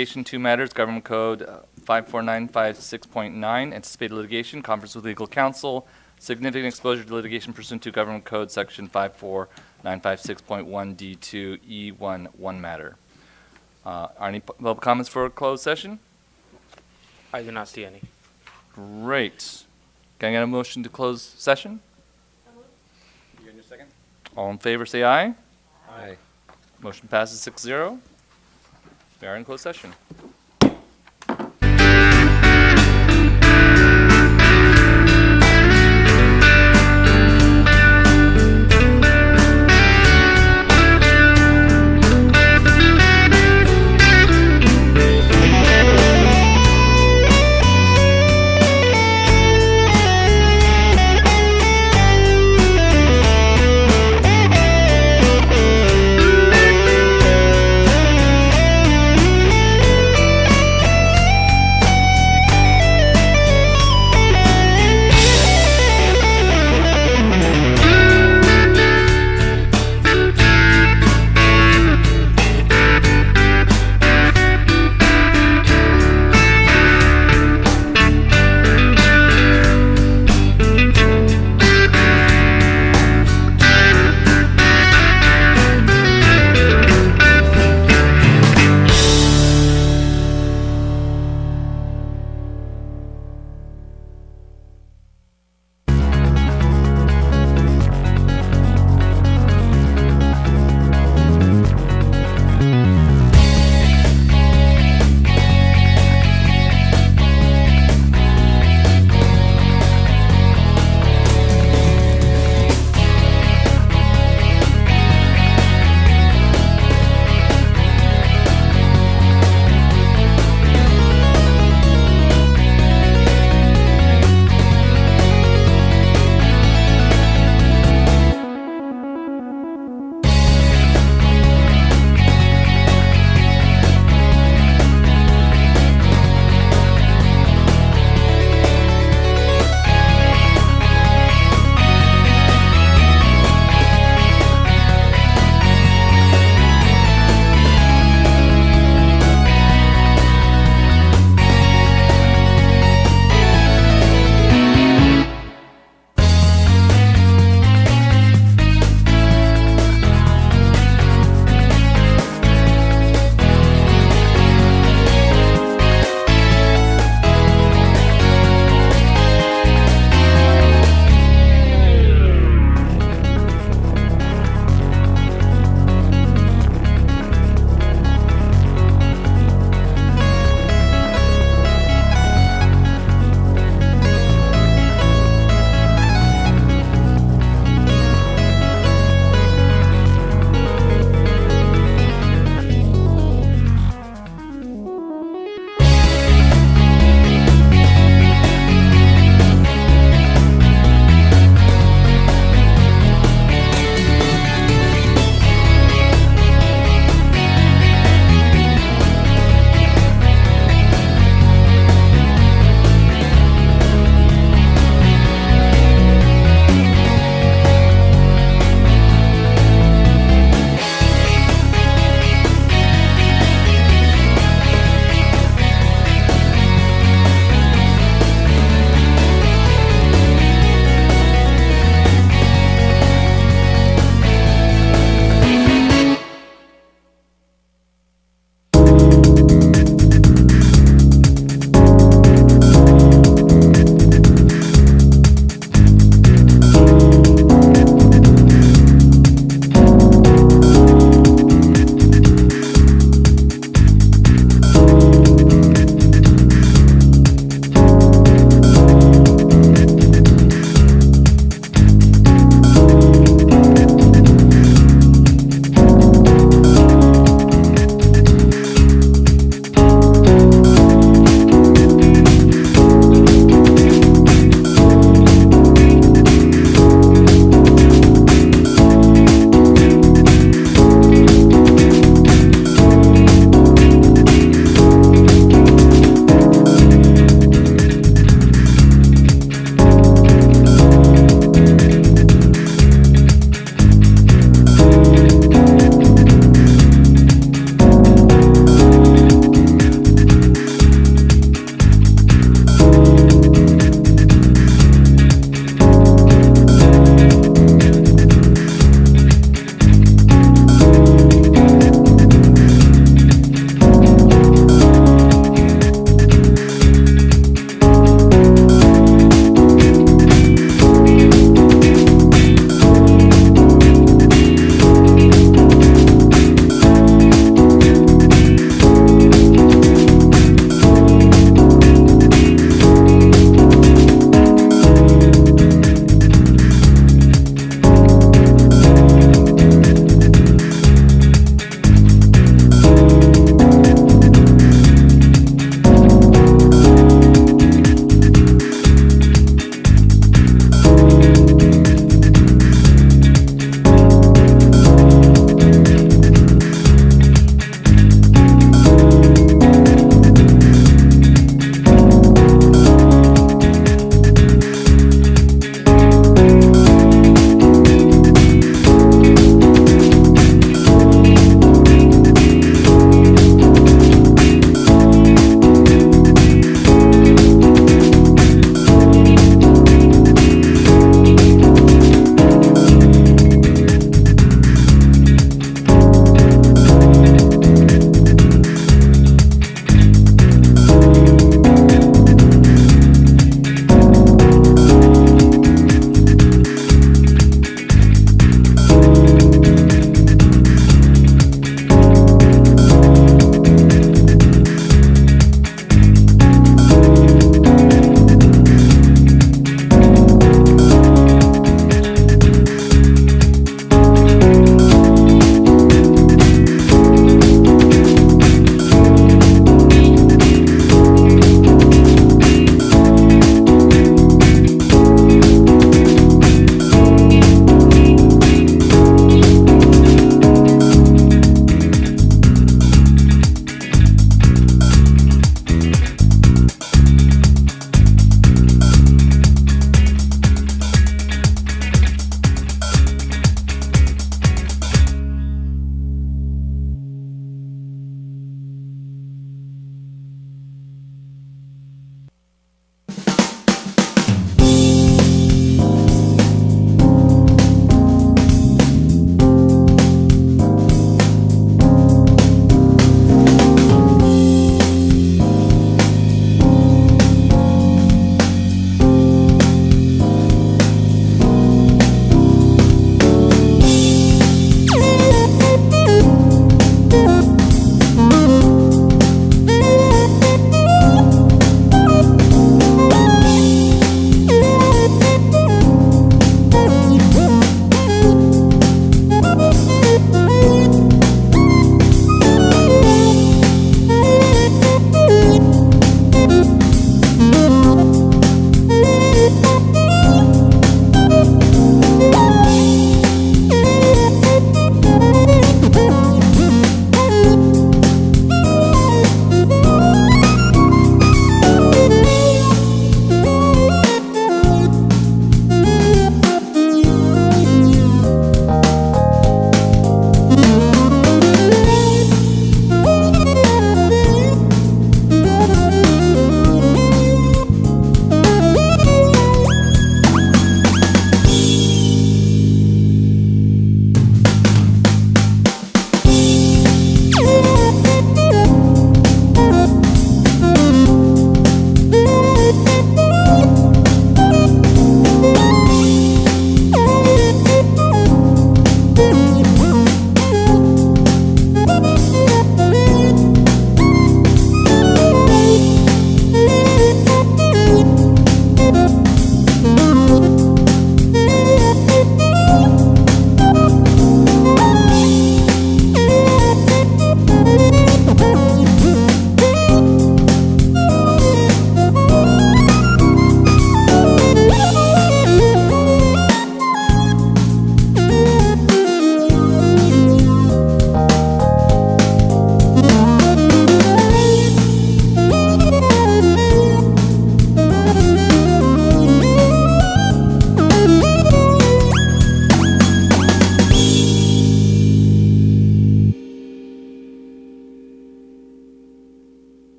litigation, two matters, Government Code 54956.9, anticipated litigation, conference with legal counsel, significant exposure to litigation pursuant to Government Code Section 54956.1 D2E1 matter. Are any public comments for a closed session? I do not see any. Great. Can I get a motion to close session? You in your second? All in favor, say aye. Aye. Motion passes 6-0. We are in closed session.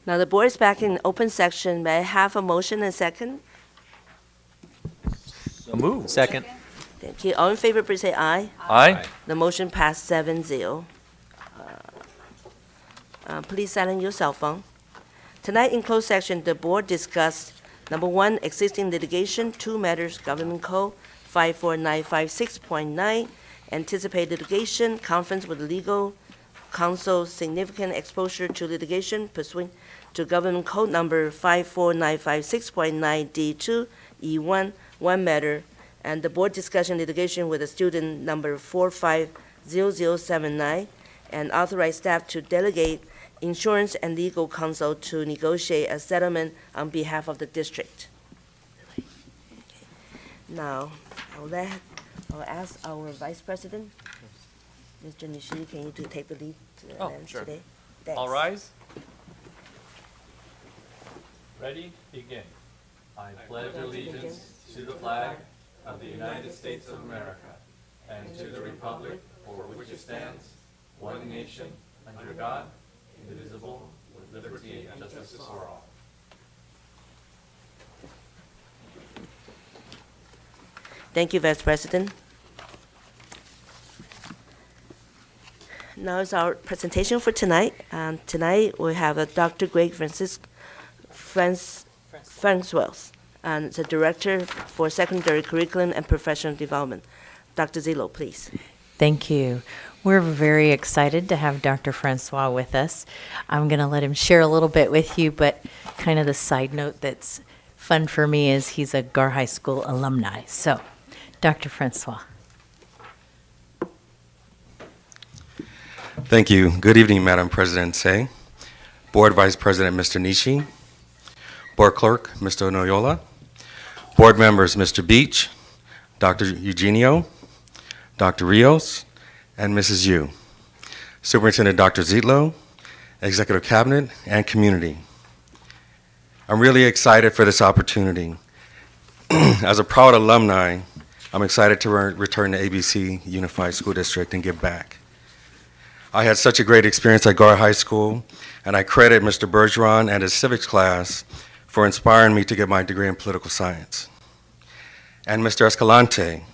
Now, the board is back in open section. May I have a motion and second? So moved. Second. Thank you. All in favor, please say aye. Aye. The motion passed 7-0. Please silence your cell phone. Tonight, in closed session, the board discussed, number one, existing litigation, 2 matters, Government Code 54956.9, anticipated litigation, conference with legal counsel, significant exposure to litigation pursuant to Government Code number 54956.9 D2 E1, 1 matter, and the board discussion litigation with a student number 450079, and authorize staff to delegate insurance and legal counsel to negotiate a settlement on behalf of the district. Now, I'll ask our Vice President, Mr. Nishii, can you take the lead Sure. today? Thanks. All rise. Ready, begin. I pledge allegiance to the flag of the United States of America and to the republic for which it stands, one nation, under God, indivisible, with liberty and justice for all. Thank you, Vice President. Now is our presentation for tonight. Tonight, we have Dr. Greg Francois, and the Director for Secondary Curriculum and Professional Development. Dr. Zillow, please. Thank you. We're very excited to have Dr. Francois with us. I'm going to let him share a little bit with you, but kind of the side note that's fun for me is he's a Gar High School alumni. So, Dr. Francois. Thank you. Good evening, Madam President Say, Board Vice President Mr. Nishi, Board Clerk Mr. Noyola, Board Members Mr. Beach, Dr. Eugenio, Dr. Rios, and Mrs. Yu, Superintendent Dr. Zitlo, Executive Cabinet, and community. I'm really excited for this opportunity. As a proud alumni, I'm excited to return to ABC Unified School District and give back. I had such a great experience at Gar High School, and I credit Mr. Bergeron and his civics class for inspiring me to get my degree in political science, and Mr. Escalante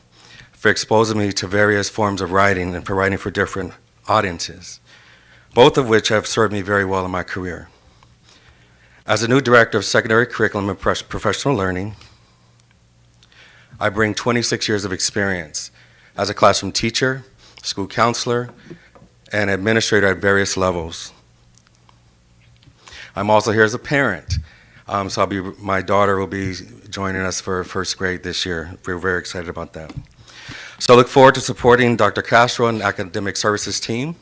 for exposing me to various forms of writing and for writing for different audiences, both of which have served me very well in my career. As a new Director of Secondary Curriculum and Professional Learning, I bring 26 years of experience as a classroom teacher, school counselor, and administrator at various levels. I'm also here as a parent, so my daughter will be joining us for first grade this year. We're very excited about that. So I look forward to supporting Dr. Castro and Academic Services team,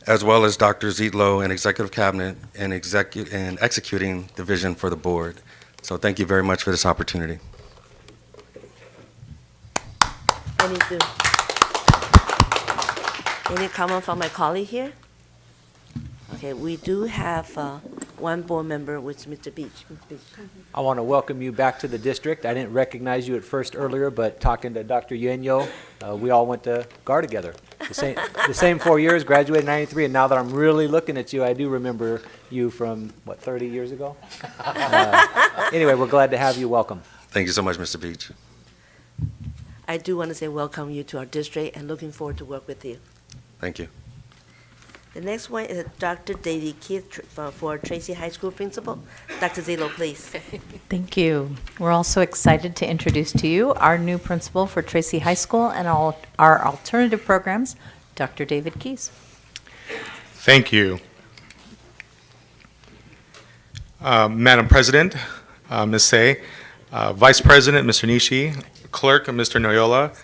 as well as Dr. Zitlo and Executive Cabinet in executing the vision for the board. So thank you very much for this opportunity. Any comment from my colleague here? Okay, we do have one board member with Mr. Beach. Mr. Beach. I want to welcome you back to the district. I didn't recognize you at first earlier, but talking to Dr. Yuenyo, we all went to GAR together. The same 4 years, graduated in 93, and now that I'm really looking at you, I do remember you from, 30 years ago? Anyway, we're glad to have you. Welcome. Thank you so much, Mr. Beach. I do want to say welcome you to our district and looking forward to work with you. Thank you. The next one is Dr. David Keith for Tracy High School Principal. Dr. Zillo, please. Thank you. We're also excited to introduce to you our new principal for Tracy High School and all our alternative programs, Dr. David Keys. Thank you. Madam President, Ms. Say, Vice President, Mr. Nishi, Clerk, Mr. Noyola,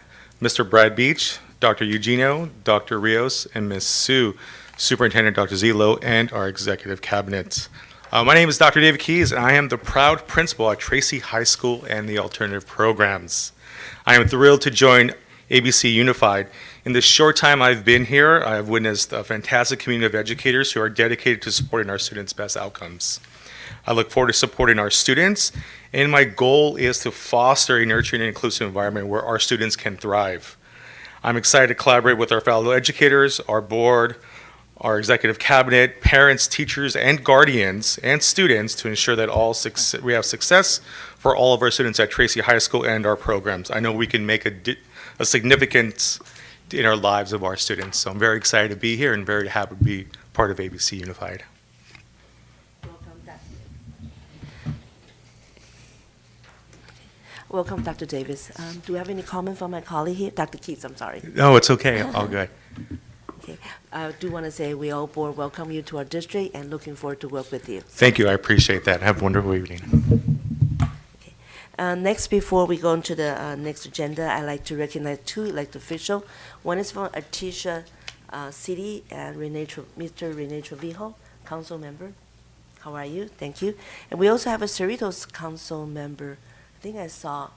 Mr. Brad Beach, Dr. Eugenio, Dr. Rios, and Ms. Sue, Superintendent Dr. Zillo, and our Executive Cabinet. My name is Dr. David Keys, and I am the proud principal at Tracy High School and the alternative programs. I am thrilled to join ABC Unified. In the short time I've been here, I have witnessed a fantastic community of educators who are dedicated to supporting our students' best outcomes. I look forward to supporting our students, and my goal is to foster a nurturing and inclusive environment where our students can thrive. I'm excited to collaborate with our fellow educators, our board, our executive cabinet, parents, teachers, and guardians, and students to ensure that we have success for all of our students at Tracy High School and our programs. I know we can make a significance in our lives of our students. So I'm very excited to be here and very happy to be part of ABC Unified. Welcome, Dr. Davis. Do you have any comment from my colleague here? Dr. Keats, I'm sorry. No, it's okay. All good. Okay. I do want to say we all board welcome you to our district and looking forward to work with you. Thank you. I appreciate that. Have a wonderful evening. Next, before we go into the next agenda, I'd like to recognize two elected officials. One is from Artesia City, and Mr. Rene Trevijo, council member. How are you? Thank you. And we also have a Cerritos council member. I think I saw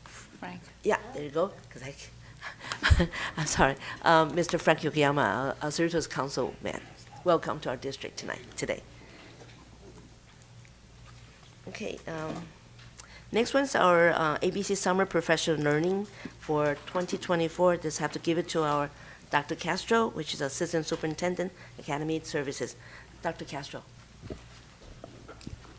Frank. Yeah, there you go. I'm sorry, Mr. Frank Yokoyama, a Cerritos councilman. Welcome to our district today. Okay. Next one's our ABC Summer Professional Learning for 2024. Just have to give it to our Dr. Castro, which is Assistant Superintendent, Academy Services. Dr. Castro.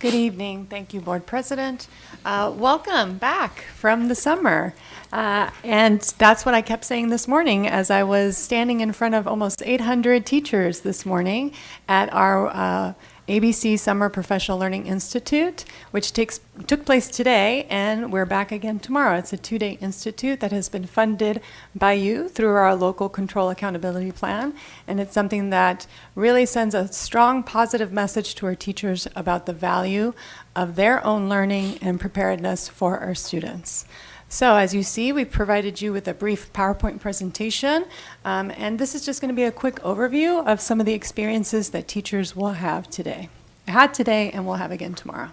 Good evening. Thank you, Board President. Welcome back from the summer. And that's what I kept saying this morning as I was standing in front of almost 800 teachers this morning at our ABC Summer Professional Learning Institute, which took place today, and we're back again tomorrow. It's a 2-day institute that has been funded by you through our local control accountability plan, and it's something that really sends a strong positive message to our teachers about the value of their own learning and preparedness for our students. So as you see, we've provided you with a brief PowerPoint presentation, and this is just going to be a quick overview of some of the experiences that teachers will have today. Had today and will have again tomorrow.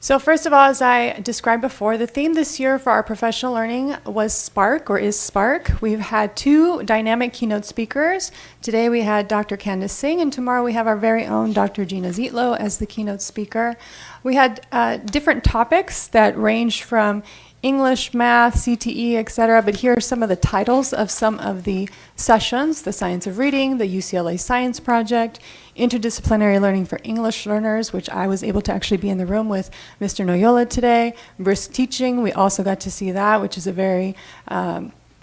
So first of all, as I described before, the theme this year for our professional learning was Spark, or is Spark. We've had 2 dynamic keynote speakers. Today we had Dr. Candace Singh, and tomorrow we have our very own Dr. Gina Zietlow as the keynote speaker. We had different topics that ranged from English, math, CTE, etc. But here are some of the titles of some of the sessions: The Science of Reading, the UCLA Science Project, Interdisciplinary Learning for English Learners, which I was able to actually be in the room with Mr. Noyola today. Brisk Teaching, we also got to see that, which is a very,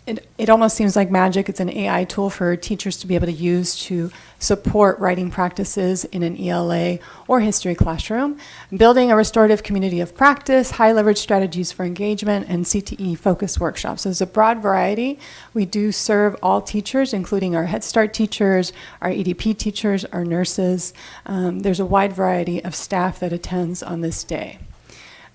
it almost seems like magic. It's an AI tool for teachers to be able to use to support writing practices in an ELA or history classroom. Building a restorative community of practice, high leverage strategies for engagement, and CTE focused workshops. So there's a broad variety. We do serve all teachers, including our Head Start teachers, our EDP teachers, our nurses. There's a wide variety of staff that attends on this day.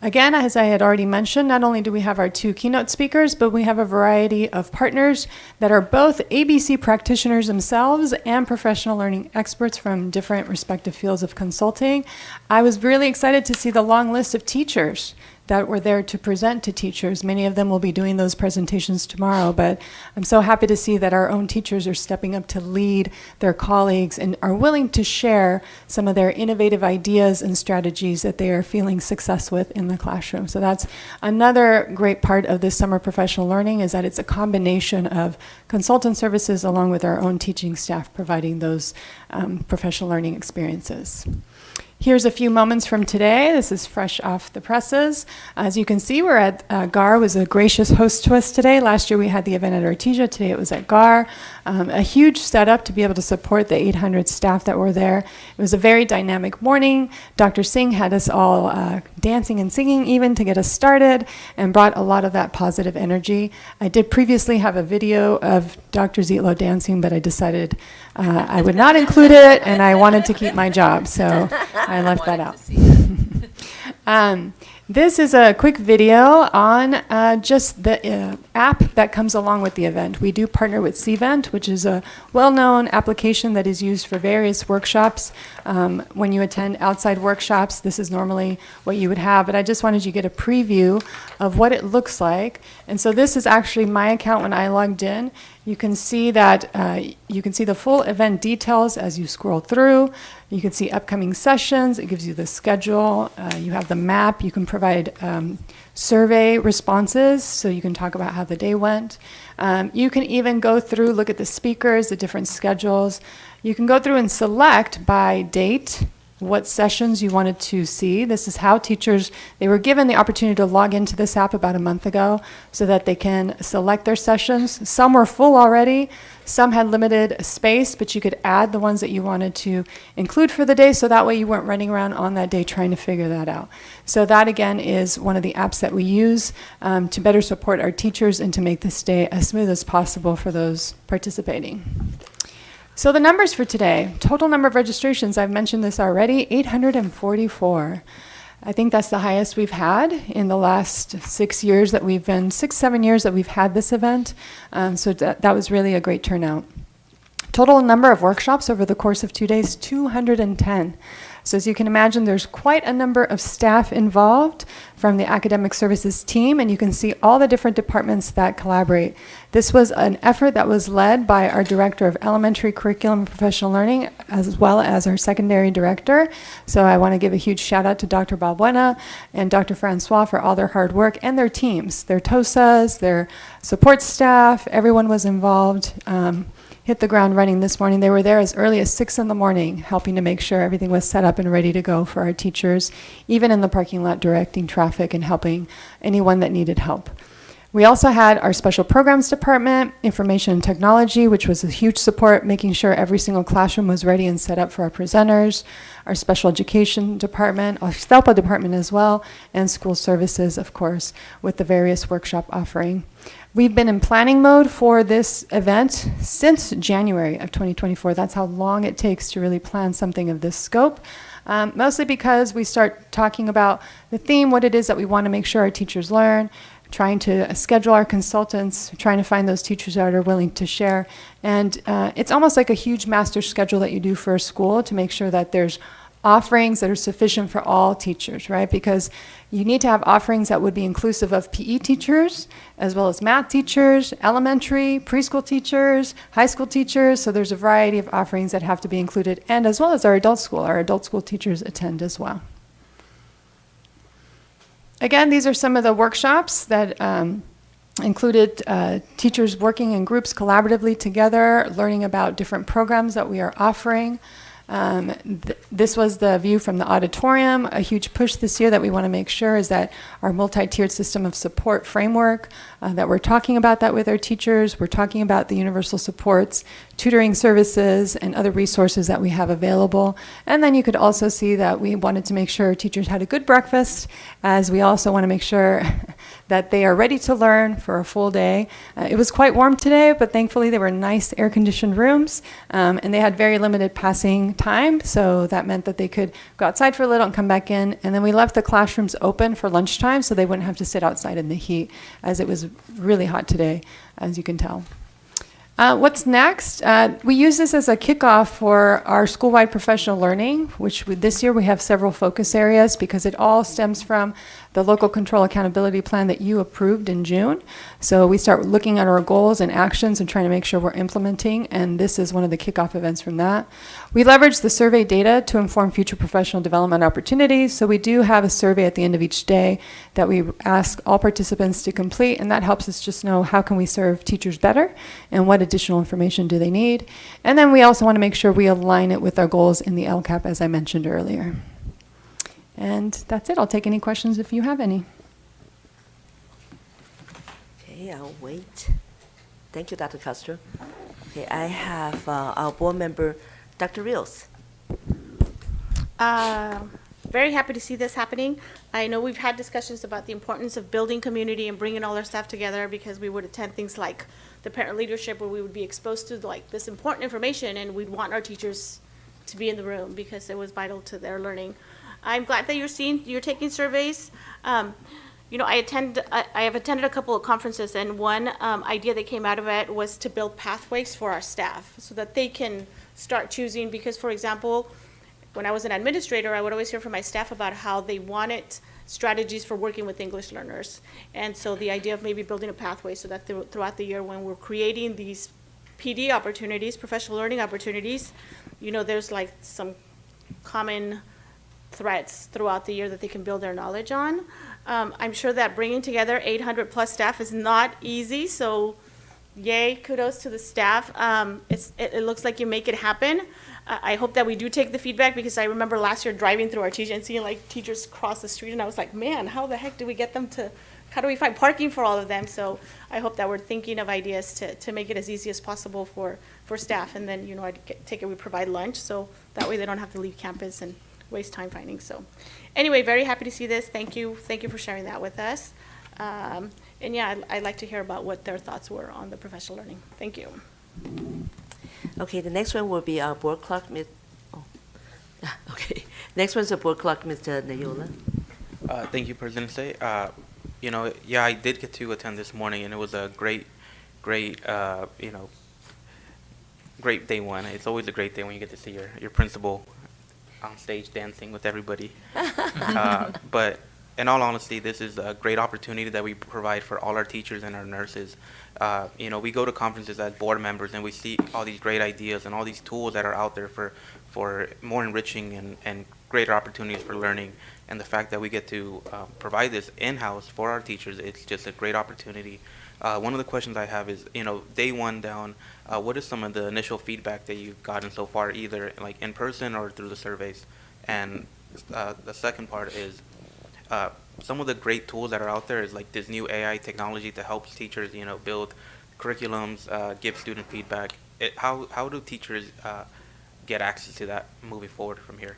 Again, as I had already mentioned, not only do we have our 2 keynote speakers, but we have a variety of partners that are both ABC practitioners themselves and professional learning experts from different respective fields of consulting. I was really excited to see the long list of teachers that were there to present to teachers. Many of them will be doing those presentations tomorrow, but I'm so happy to see that our own teachers are stepping up to lead their colleagues and are willing to share some of their innovative ideas and strategies that they are feeling success with in the classroom. So that's another great part of this summer professional learning, is that it's a combination of consultant services along with our own teaching staff providing those professional learning experiences. Here's a few moments from today. This is fresh off the presses. As you can see, we're at GAR was a gracious host to us today. Last year we had the event at Artesia. Today it was at GAR. A huge setup to be able to support the 800 staff that were there. It was a very dynamic morning. Dr. Singh had us all dancing and singing even to get us started, and brought a lot of that positive energy. I did previously have a video of Dr. Zietlow dancing, but I decided I would not include it, and I wanted to keep my job, so I left that out. This is a quick video on just the app that comes along with the event. We do partner with Cvent, which is a well-known application that is used for various workshops. When you attend outside workshops, this is normally what you would have, but I just wanted you to get a preview of what it looks like. And so this is actually my account when I logged in. You can see that you can see the full event details as you scroll through. You can see upcoming sessions. It gives you the schedule. You have the map. You can provide survey responses, so you can talk about how the day went. You can even go through, look at the speakers, the different schedules. You can go through and select by date what sessions you wanted to see. This is how teachers, they were given the opportunity to log into this app about a month ago so that they can select their sessions. Some were full already, some had limited space, but you could add the ones that you wanted to include for the day, so that way you weren't running around on that day trying to figure that out. So that again is one of the apps that we use to better support our teachers and to make this day as smooth as possible for those participating. So the numbers for today, total number of registrations, I've mentioned this already, 844. I think that's the highest we've had in the last 6 years that we've been, 7 years that we've had this event. So that was really a great turnout. Total number of workshops over the course of 2 days, 210. So as you can imagine, there's quite a number of staff involved from the academic services team, and you can see all the different departments that collaborate. This was an effort that was led by our Director of Elementary Curriculum and Professional Learning, as well as our Secondary Director. So I want to give a huge shout out to Dr. Balbuena and Dr. Francois for all their hard work and their teams, their TOSAs, their support staff, everyone was involved. Hit the ground running this morning. They were there as early as 6 in the morning, helping to make sure everything was set up and ready to go for our teachers, even in the parking lot directing traffic and helping anyone that needed help. We also had our special programs department, information and technology, which was a huge support, making sure every single classroom was ready and set up for our presenters, our special education department, our STELPA department as well, and school services, of course, with the various workshop offering. We've been in planning mode for this event since January of 2024. That's how long it takes to really plan something of this scope. Mostly because we start talking about the theme, what it is that we want to make sure our teachers learn, trying to schedule our consultants, trying to find those teachers that are willing to share. And it's almost like a huge master schedule that you do for a school to make sure that there's offerings that are sufficient for all teachers, right? Because you need to have offerings that would be inclusive of PE teachers, as well as math teachers, elementary, preschool teachers, high school teachers. So there's a variety of offerings that have to be included, and as well as our adult school. Our adult school teachers attend as well. Again, these are some of the workshops that included teachers working in groups collaboratively together, learning about different programs that we are offering. This was the view from the auditorium. A huge push this year that we want to make sure is that our multi-tiered system of support framework, that we're talking about that with our teachers. We're talking about the universal supports, tutoring services, and other resources that we have available. And then you could also see that we wanted to make sure teachers had a good breakfast, as we also want to make sure that they are ready to learn for a full day. It was quite warm today, but thankfully they were nice air-conditioned rooms, and they had very limited passing time, so that meant that they could go outside for a little and come back in. And then we left the classrooms open for lunchtime so they wouldn't have to sit outside in the heat, as it was really hot today, as you can tell. What's next? We use this as a kickoff for our school-wide professional learning, which this year we have several focus areas because it all stems from the local control accountability plan that you approved in June. So we start looking at our goals and actions and trying to make sure we're implementing, and this is one of the kickoff events from that. We leverage the survey data to inform future professional development opportunities. So we do have a survey at the end of each day that we ask all participants to complete, and that helps us just know how can we serve teachers better and what additional information do they need. And then we also want to make sure we align it with our goals in the LCAP, as I mentioned earlier. And that's it. I'll take any questions if you have any. Okay, I'll wait. Thank you, Dr. Castro. Okay, I have our board member, Dr. Rios. Very happy to see this happening. I know we've had discussions about the importance of building community and bringing all our staff together, because we would attend things like the parent leadership where we would be exposed to like this important information, and we'd want our teachers to be in the room because it was vital to their learning. I'm glad that you're taking surveys. You know, I have attended a couple of conferences, and one idea that came out of it was to build pathways for our staff so that they can start choosing. Because, for example, when I was an administrator, I would always hear from my staff about how they wanted strategies for working with English learners. And so the idea of maybe building a pathway so that throughout the year when we're creating these PD opportunities, professional learning opportunities, you know, there's like some common threads throughout the year that they can build their knowledge on. I'm sure that bringing together 800 plus staff is not easy, so yay, kudos to the staff. It looks like you make it happen. I hope that we do take the feedback, because I remember last year driving through our teachers and seeing like teachers cross the street, and I was like, man, how the heck do we get them to, how do we find parking for all of them? So I hope that we're thinking of ideas to make it as easy as possible for staff. And then, take it, we provide lunch, so that way they don't have to leave campus and waste time finding. So anyway, very happy to see this. Thank you for sharing that with us. And yeah, I'd like to hear about what their thoughts were on the professional learning. Thank you. Okay, the next one will be our board clerk, okay. Next one's the board clerk, Mr. Nayola. Thank you, President Say. Yeah, I did get to attend this morning, and it was a great great day one. It's always a great day when you get to see your principal on stage dancing with everybody. But in all honesty, this is a great opportunity that we provide for all our teachers and our nurses. We go to conferences as board members, and we see all these great ideas and all these tools that are out there for more enriching and greater opportunities for learning. And the fact that we get to provide this in-house for our teachers, it's just a great opportunity. One of the questions I have is, day one down, what is some of the initial feedback that you've gotten so far, either like in person or through the surveys? And the second part is, some of the great tools that are out there is like this new AI technology that helps teachers, build curriculums, give student feedback. How do teachers get access to that moving forward from here?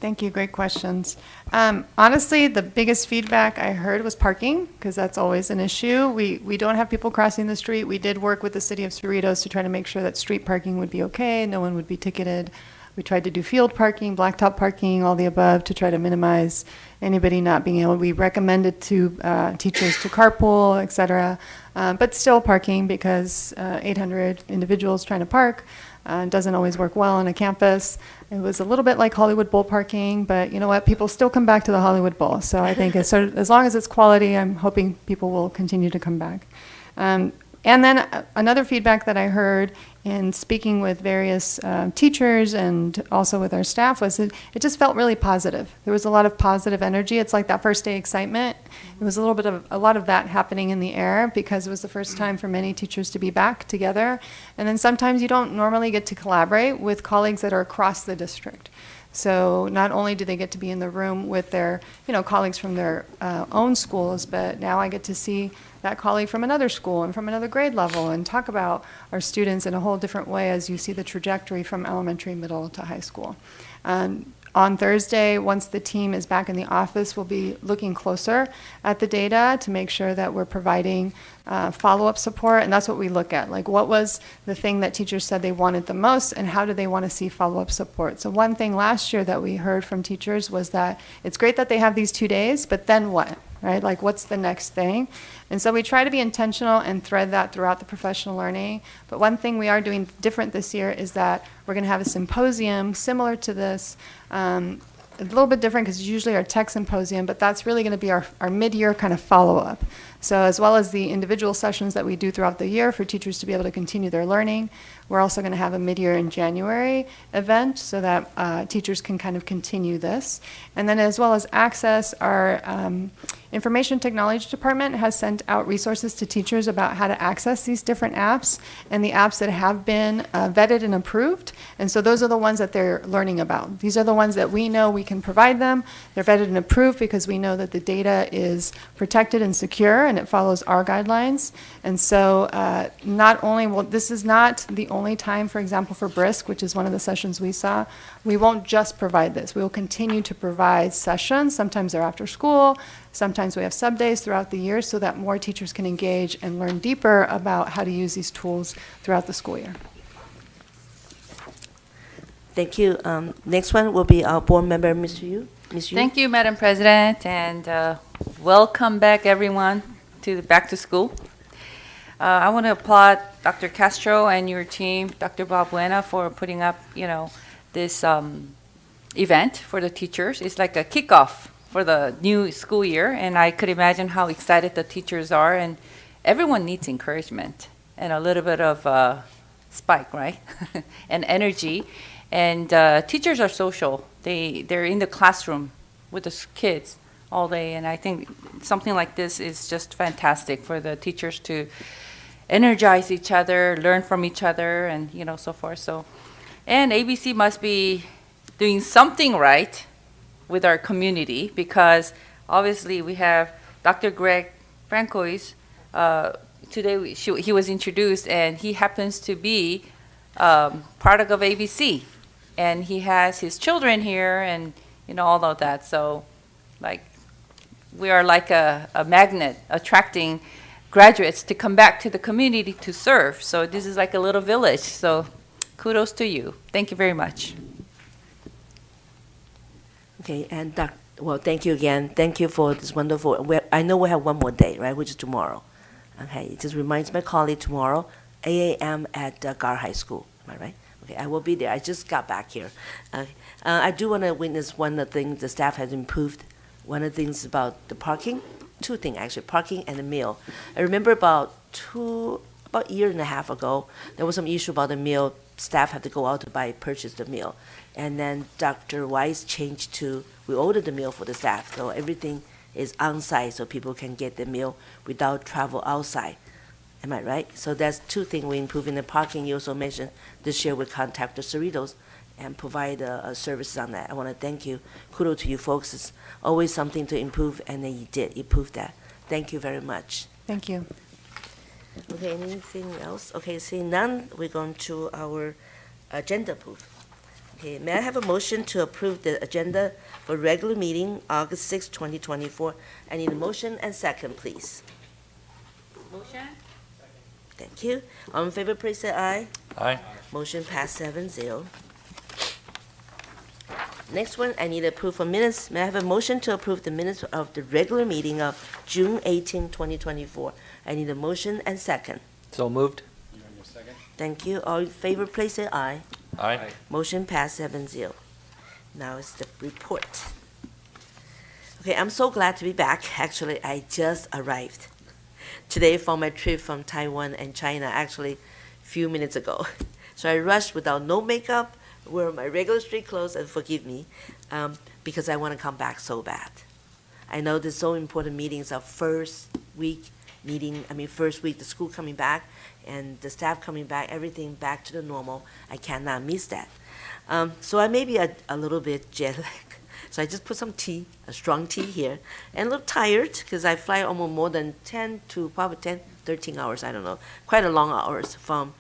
Thank you. Great questions. Honestly, the biggest feedback I heard was parking, because that's always an issue. We don't have people crossing the street. We did work with the city of Cerritos to try to make sure that street parking would be okay, no one would be ticketed. We tried to do field parking, blacktop parking, all the above, to try to minimize anybody not being able. We recommended to teachers to carpool, et cetera, but still parking, because 800 individuals trying to park doesn't always work well on a campus. It was a little bit like Hollywood Bowl parking, but you know what? People still come back to the Hollywood Bowl. So I think as long as it's quality, I'm hoping people will continue to come back. And then another feedback that I heard in speaking with various teachers and also with our staff was it just felt really positive. There was a lot of positive energy. It's like that first day excitement. It was a lot of that happening in the air, because it was the first time for many teachers to be back together. And then sometimes you don't normally get to collaborate with colleagues that are across the district. So not only do they get to be in the room with their colleagues from their own schools, but now I get to see that colleague from another school and from another grade level and talk about our students in a whole different way as you see the trajectory from elementary, middle to high school. On Thursday, once the team is back in the office, we'll be looking closer at the data to make sure that we're providing follow-up support, and that's what we look at. Like, what was the thing that teachers said they wanted the most, and how do they want to see follow-up support? So one thing last year that we heard from teachers was that it's great that they have these 2 days, but then what? Right? Like, what's the next thing? And so we try to be intentional and thread that throughout the professional learning. But one thing we are doing different this year is that we're going to have a symposium similar to this, a little bit different because it's usually our tech symposium, but that's really going to be our mid-year kind of follow-up. So as well as the individual sessions that we do throughout the year for teachers to be able to continue their learning, we're also going to have a mid-year in January event so that teachers can kind of continue this. And then as well as access, our information technology department has sent out resources to teachers about how to access these different apps and the apps that have been vetted and approved. And so those are the ones that they're learning about. These are the ones that we know we can provide them. They're vetted and approved because we know that the data is protected and secure and it follows our guidelines. And so not only will, this is not the only time, for example, for BRISC, which is one of the sessions we saw, we won't just provide this. We will continue to provide sessions. Sometimes they're after school. Sometimes we have sub-days throughout the year so that more teachers can engage and learn deeper about how to use these tools throughout the school year. Thank you. Next one will be our board member, Mr. Yu. Ms. Yu. Thank you, Madam President, and welcome back, everyone, to back to school. I want to applaud Dr. Castro and your team, Dr. Balbuena, for putting up, this event for the teachers. It's like a kickoff for the new school year, and I could imagine how excited the teachers are, and everyone needs encouragement and a little bit of spike, right? And energy. And teachers are social. They're in the classroom with the kids all day. And I think something like this is just fantastic for the teachers to energize each other, learn from each other, and so forth. So, and ABC must be doing something right with our community, because obviously we have Dr. Greg Francois. Today he was introduced, and he happens to be product of ABC, and he has his children here, and all of that. So, like, we are like a magnet attracting graduates to come back to the community to serve. So this is like a little village. So kudos to you. Thank you very much. Okay, and well, thank you again. Thank you for this wonderful. I know we have one more day, right, which is tomorrow. Okay, it just reminds my colleague tomorrow, 8 a.m. at Gar High School. Am I right? Okay, I will be there. I just got back here. I do want to witness one of the things the staff has improved. One of the things about the parking, two things actually, parking and the meal. I remember about a year and a half ago, there was some issue about the meal. Staff had to go out to purchase the meal. And then Dr. Weiss changed to, we ordered the meal for the staff, so everything is on site so people can get the meal without travel outside. Am I right? So that's two things we improve in the parking. You also mentioned this year we contact the Cerritos and provide services on that. I want to thank you. Kudos to you folks. It's always something to improve, and then you did. You proved that. Thank you very much. Thank you. Okay, anything else? Okay, seeing none, we're going to our agenda approval. Okay, may I have a motion to approve the agenda for regular meeting, August 6, 2024? I need a motion and second, please. Motion? Thank you. All in favor, please say aye. Aye. Motion passed 7-0. Next one, I need approval of minutes. May I have a motion to approve the minutes of the regular meeting of June 18, 2024? I need a motion and second. So moved. Thank you. All in favor, please say aye. Aye. Motion passed 7-0. Now it's the report. Okay, I'm so glad to be back. Actually, I just arrived today from my trip from Taiwan and China, actually a few minutes ago. So I rushed without no makeup, wear my regular street clothes, and forgive me, because I want to come back so bad. I know there's so important meetings of first week, the school coming back, and the staff coming back, everything back to the normal. I cannot miss that. So I may be a little bit jet lagged. So I just put some tea, a strong tea here, and a little tired because I fly almost more than 10 to probably 10, 13 hours, I don't know, quite a long hours from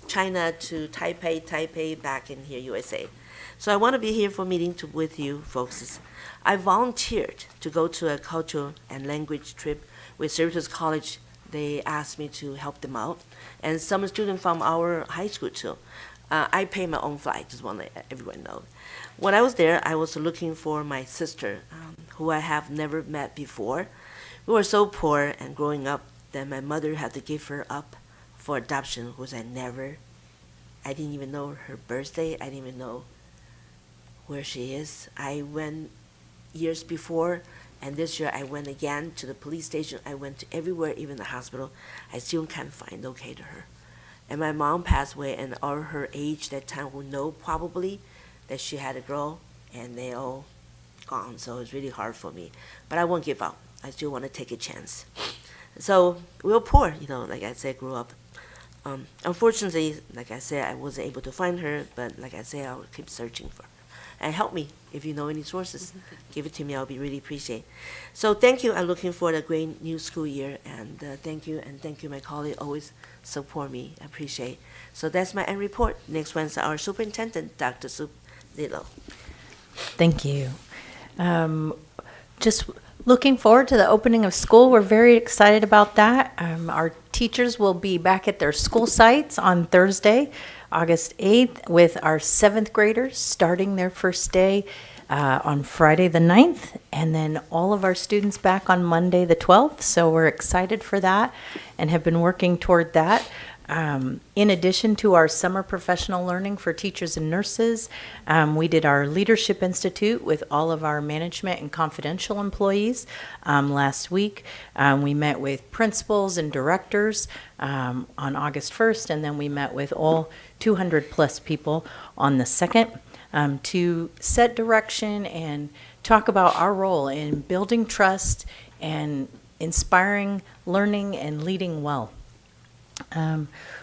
China to Taipei, back in here, USA. So I want to be here for meeting with you folks. I volunteered to go to a cultural and language trip with Cerritos College. They asked me to help them out, and some students from our high school too. I pay my own flight, just want to let everyone know. When I was there, I was looking for my sister, who I have never met before. We were so poor and growing up that my mother had to give her up for adoption, because I didn't even know her birthday. I didn't even know where she is. I went years before, and this year I went again to the police station. I went to everywhere, even the hospital. I still can't find okay to her. And my mom passed away, and all her age that time will know probably that she had a girl, and they all gone. So it's really hard for me. But I won't give up. I still want to take a chance. So we were poor, like I said, grew up. Unfortunately, like I said, I wasn't able to find her, but like I said, I'll keep searching for her. And help me if you know any sources. Give it to me. I'll be really appreciate. So thank you. I'm looking for a great new school year, and thank you, my colleague always support me. I appreciate. So that's my end report. Next one's our superintendent, Dr. Sup Lilo. Thank you. Just looking forward to the opening of school. We're very excited about that. Our teachers will be back at their school sites on Thursday, August 8th, with our 7th graders starting their first day on Friday the 9th, and then all of our students back on Monday the 12th. So we're excited for that and have been working toward that. In addition to our summer professional learning for teachers and nurses, we did our Leadership Institute with all of our management and confidential employees last week. We met with principals and directors on August 1st, and then we met with all 200 plus people on the 2nd to set direction and talk about our role in building trust and inspiring learning and leading well.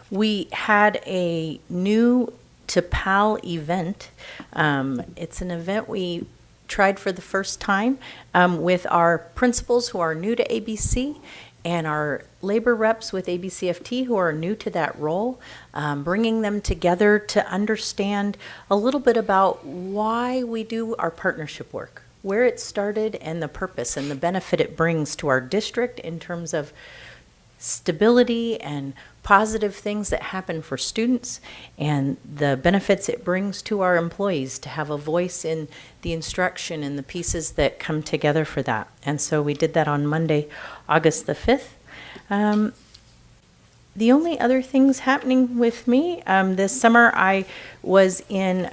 We had a new to PAL event. It's an event we tried for the first time with our principals who are new to ABC and our labor reps with ABCFT who are new to that role, bringing them together to understand a little bit about why we do our partnership work, where it started and the purpose and the benefit it brings to our district in terms of stability and positive things that happen for students and the benefits it brings to our employees to have a voice in the instruction and the pieces that come together for that. And so we did that on Monday, August the 5th. The only other things happening with me, this summer I was in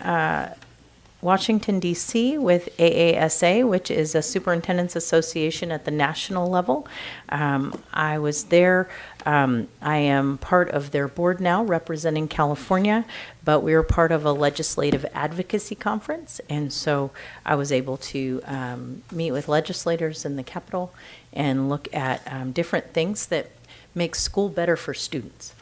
Washington, D.C. with AASA, which is a Superintendent's Association at the national level. I was there. I am part of their board now representing California, but we were part of a legislative advocacy conference, and so I was able to meet with legislators in the Capitol and look at different things that make school better for students.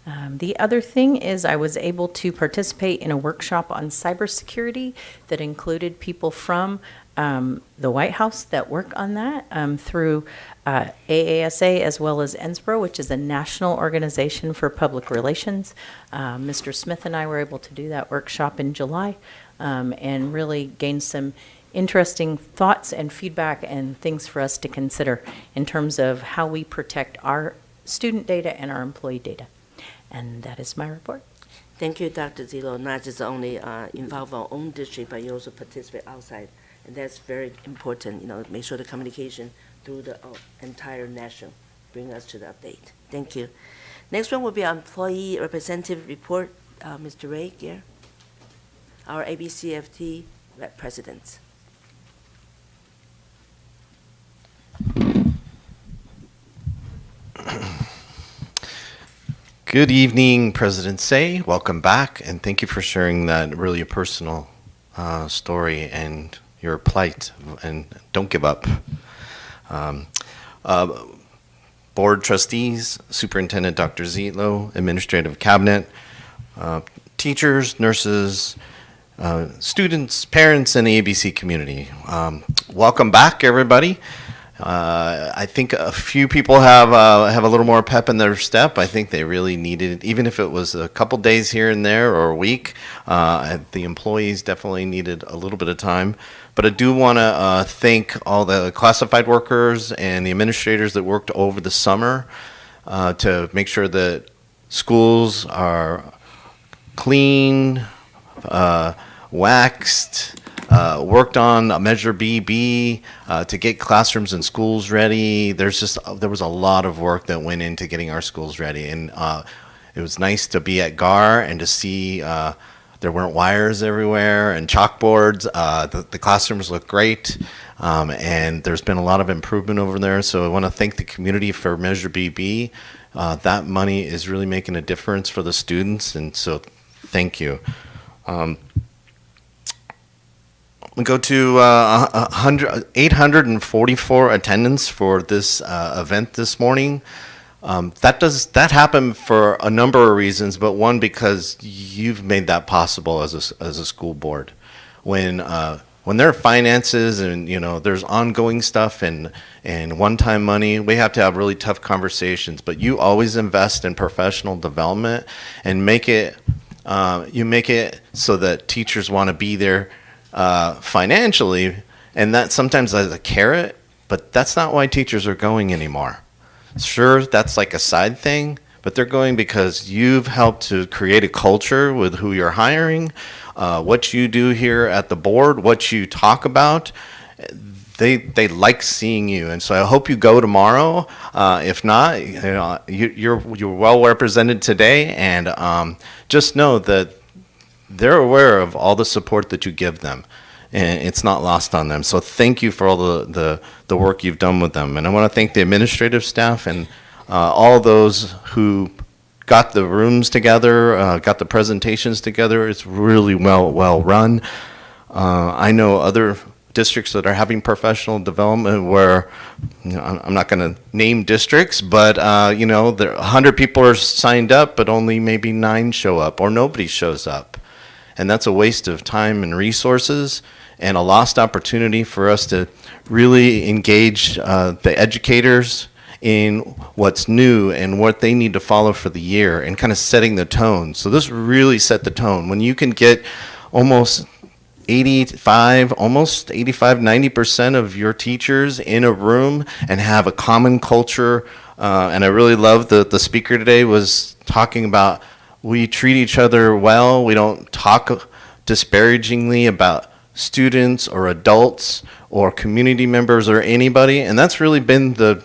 The other thing is I was able to participate in a workshop on cybersecurity that included people from the White House that work on that through AASA as well as NSPRO, which is a national organization for public relations. Mr. Smith and I were able to do that workshop in July and really gain some interesting thoughts and feedback and things for us to consider in terms of how we protect our student data and our employee data. And that is my report. Thank you, Dr. Zillo. Not just only involve our own district, but you also participate outside. And that's very important, make sure the communication through the entire nation bring us to the update. Thank you. Next one will be our employee representative report. Mr. Ray Gear, our ABCFT rep president. Good evening, President Say. Welcome back, and thank you for sharing that really a personal story and your plight, and don't give up. Board trustees, Superintendent Dr. Zitlo, Administrative Cabinet, teachers, nurses, students, parents, and the ABC community. Welcome back, everybody. I think a few people have a little more pep in their step. I think they really needed it, even if it was a couple days here and there or a week. The employees definitely needed a little bit of time. But I do want to thank all the classified workers and the administrators that worked over the summer to make sure that schools are clean, waxed, worked on Measure BB to get classrooms and schools ready. There was a lot of work that went into getting our schools ready, and it was nice to be at GAR and to see there weren't wires everywhere and chalkboards. The classrooms look great, and there's been a lot of improvement over there. So I want to thank the community for Measure BB. That money is really making a difference for the students, and so thank you. We go to 844 attendance for this event this morning. That happened for a number of reasons, but one, because you've made that possible as a school board. When there are finances and there's ongoing stuff and one-time money, we have to have really tough conversations. But you always invest in professional development and make it so that teachers want to be there financially, and that sometimes as a carrot, but that's not why teachers are going anymore. Sure, that's like a side thing, but they're going because you've helped to create a culture with who you're hiring, what you do here at the board, what you talk about. They like seeing you, and so I hope you go tomorrow. If not, you're well represented today, and just know that they're aware of all the support that you give them, and it's not lost on them. So thank you for all the work you've done with them. And I want to thank the administrative staff and all those who got the rooms together, got the presentations together. It's really well run. I know other districts that are having professional development where, I'm not going to name districts, but, there 100 people are signed up, but only maybe 9 show up or nobody shows up. And that's a waste of time and resources and a lost opportunity for us to really engage the educators in what's new and what they need to follow for the year and kind of setting the tone. So this really set the tone. When you can get almost 90% of your teachers in a room and have a common culture, and I really love the speaker today was talking about we treat each other well, we don't talk disparagingly about students or adults or community members or anybody, and that's really been the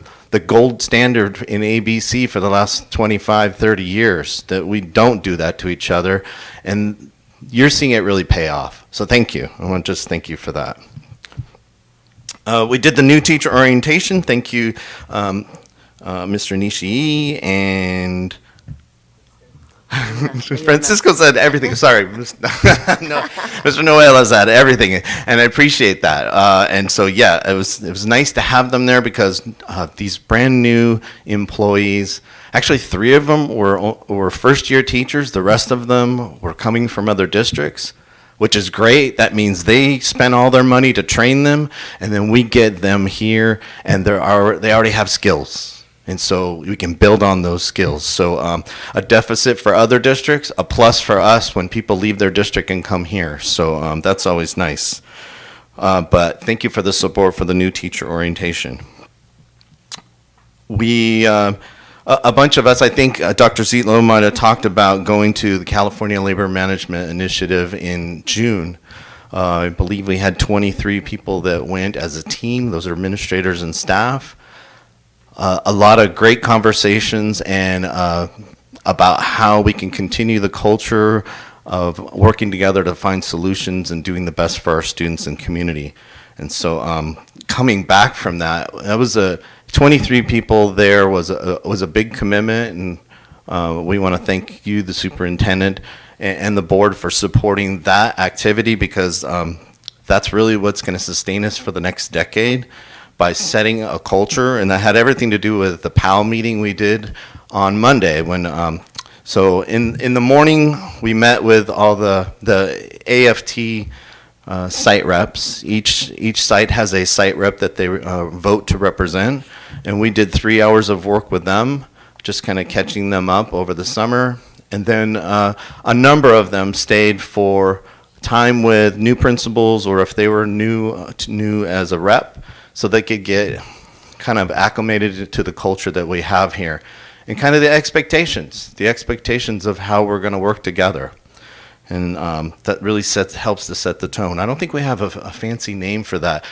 gold standard in ABC for the last 25, 30 years, that we don't do that to each other, and you're seeing it really pay off. So thank you. I want to just thank you for that. We did the new teacher orientation. Thank you, Mr. Nishii and Francisco said everything. Sorry, no, Mr. Noela said everything, and I appreciate that. And so, yeah, it was nice to have them there because these brand new employees. Actually, 3 of them were first-year teachers. The rest of them were coming from other districts, which is great. That means they spent all their money to train them, and then we get them here, and they already have skills. And so we can build on those skills. So a deficit for other districts, a plus for us when people leave their district and come here. So that's always nice. But thank you for the support for the new teacher orientation. A bunch of us, I think Dr. Zietlow might have talked about going to the California Labor Management Initiative in June. I believe we had 23 people that went as a team. Those are administrators and staff. A lot of great conversations and about how we can continue the culture of working together to find solutions and doing the best for our students and community. And so coming back from that was 23 people there was a big commitment, and we want to thank you, the superintendent, and the board for supporting that activity, because that's really what's going to sustain us for the next decade, by setting a culture. And that had everything to do with the PAL meeting we did on Monday. So in the morning, we met with all the AFT site reps. Each site has a site rep that they vote to represent, and we did 3 hours of work with them, just kind of catching them up over the summer. And then a number of them stayed for time with new principals, or if they were new as a rep, so they could get kind of acclimated to the culture that we have here, and kind of the expectations of how we're going to work together. And that really helps to set the tone. I don't think we have a fancy name for that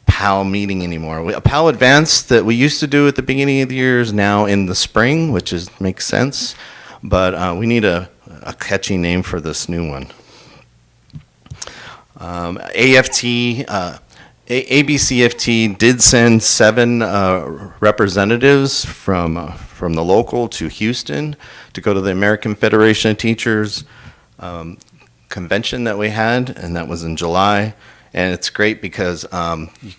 PAL meeting anymore. A PAL Advanced that we used to do at the beginning of the year is now in the spring, which makes sense. But we need a catchy name for this new one. ABCFT did send 7 representatives from the local to Houston to go to the American Federation of Teachers convention that we had, and that was in July. And it's great because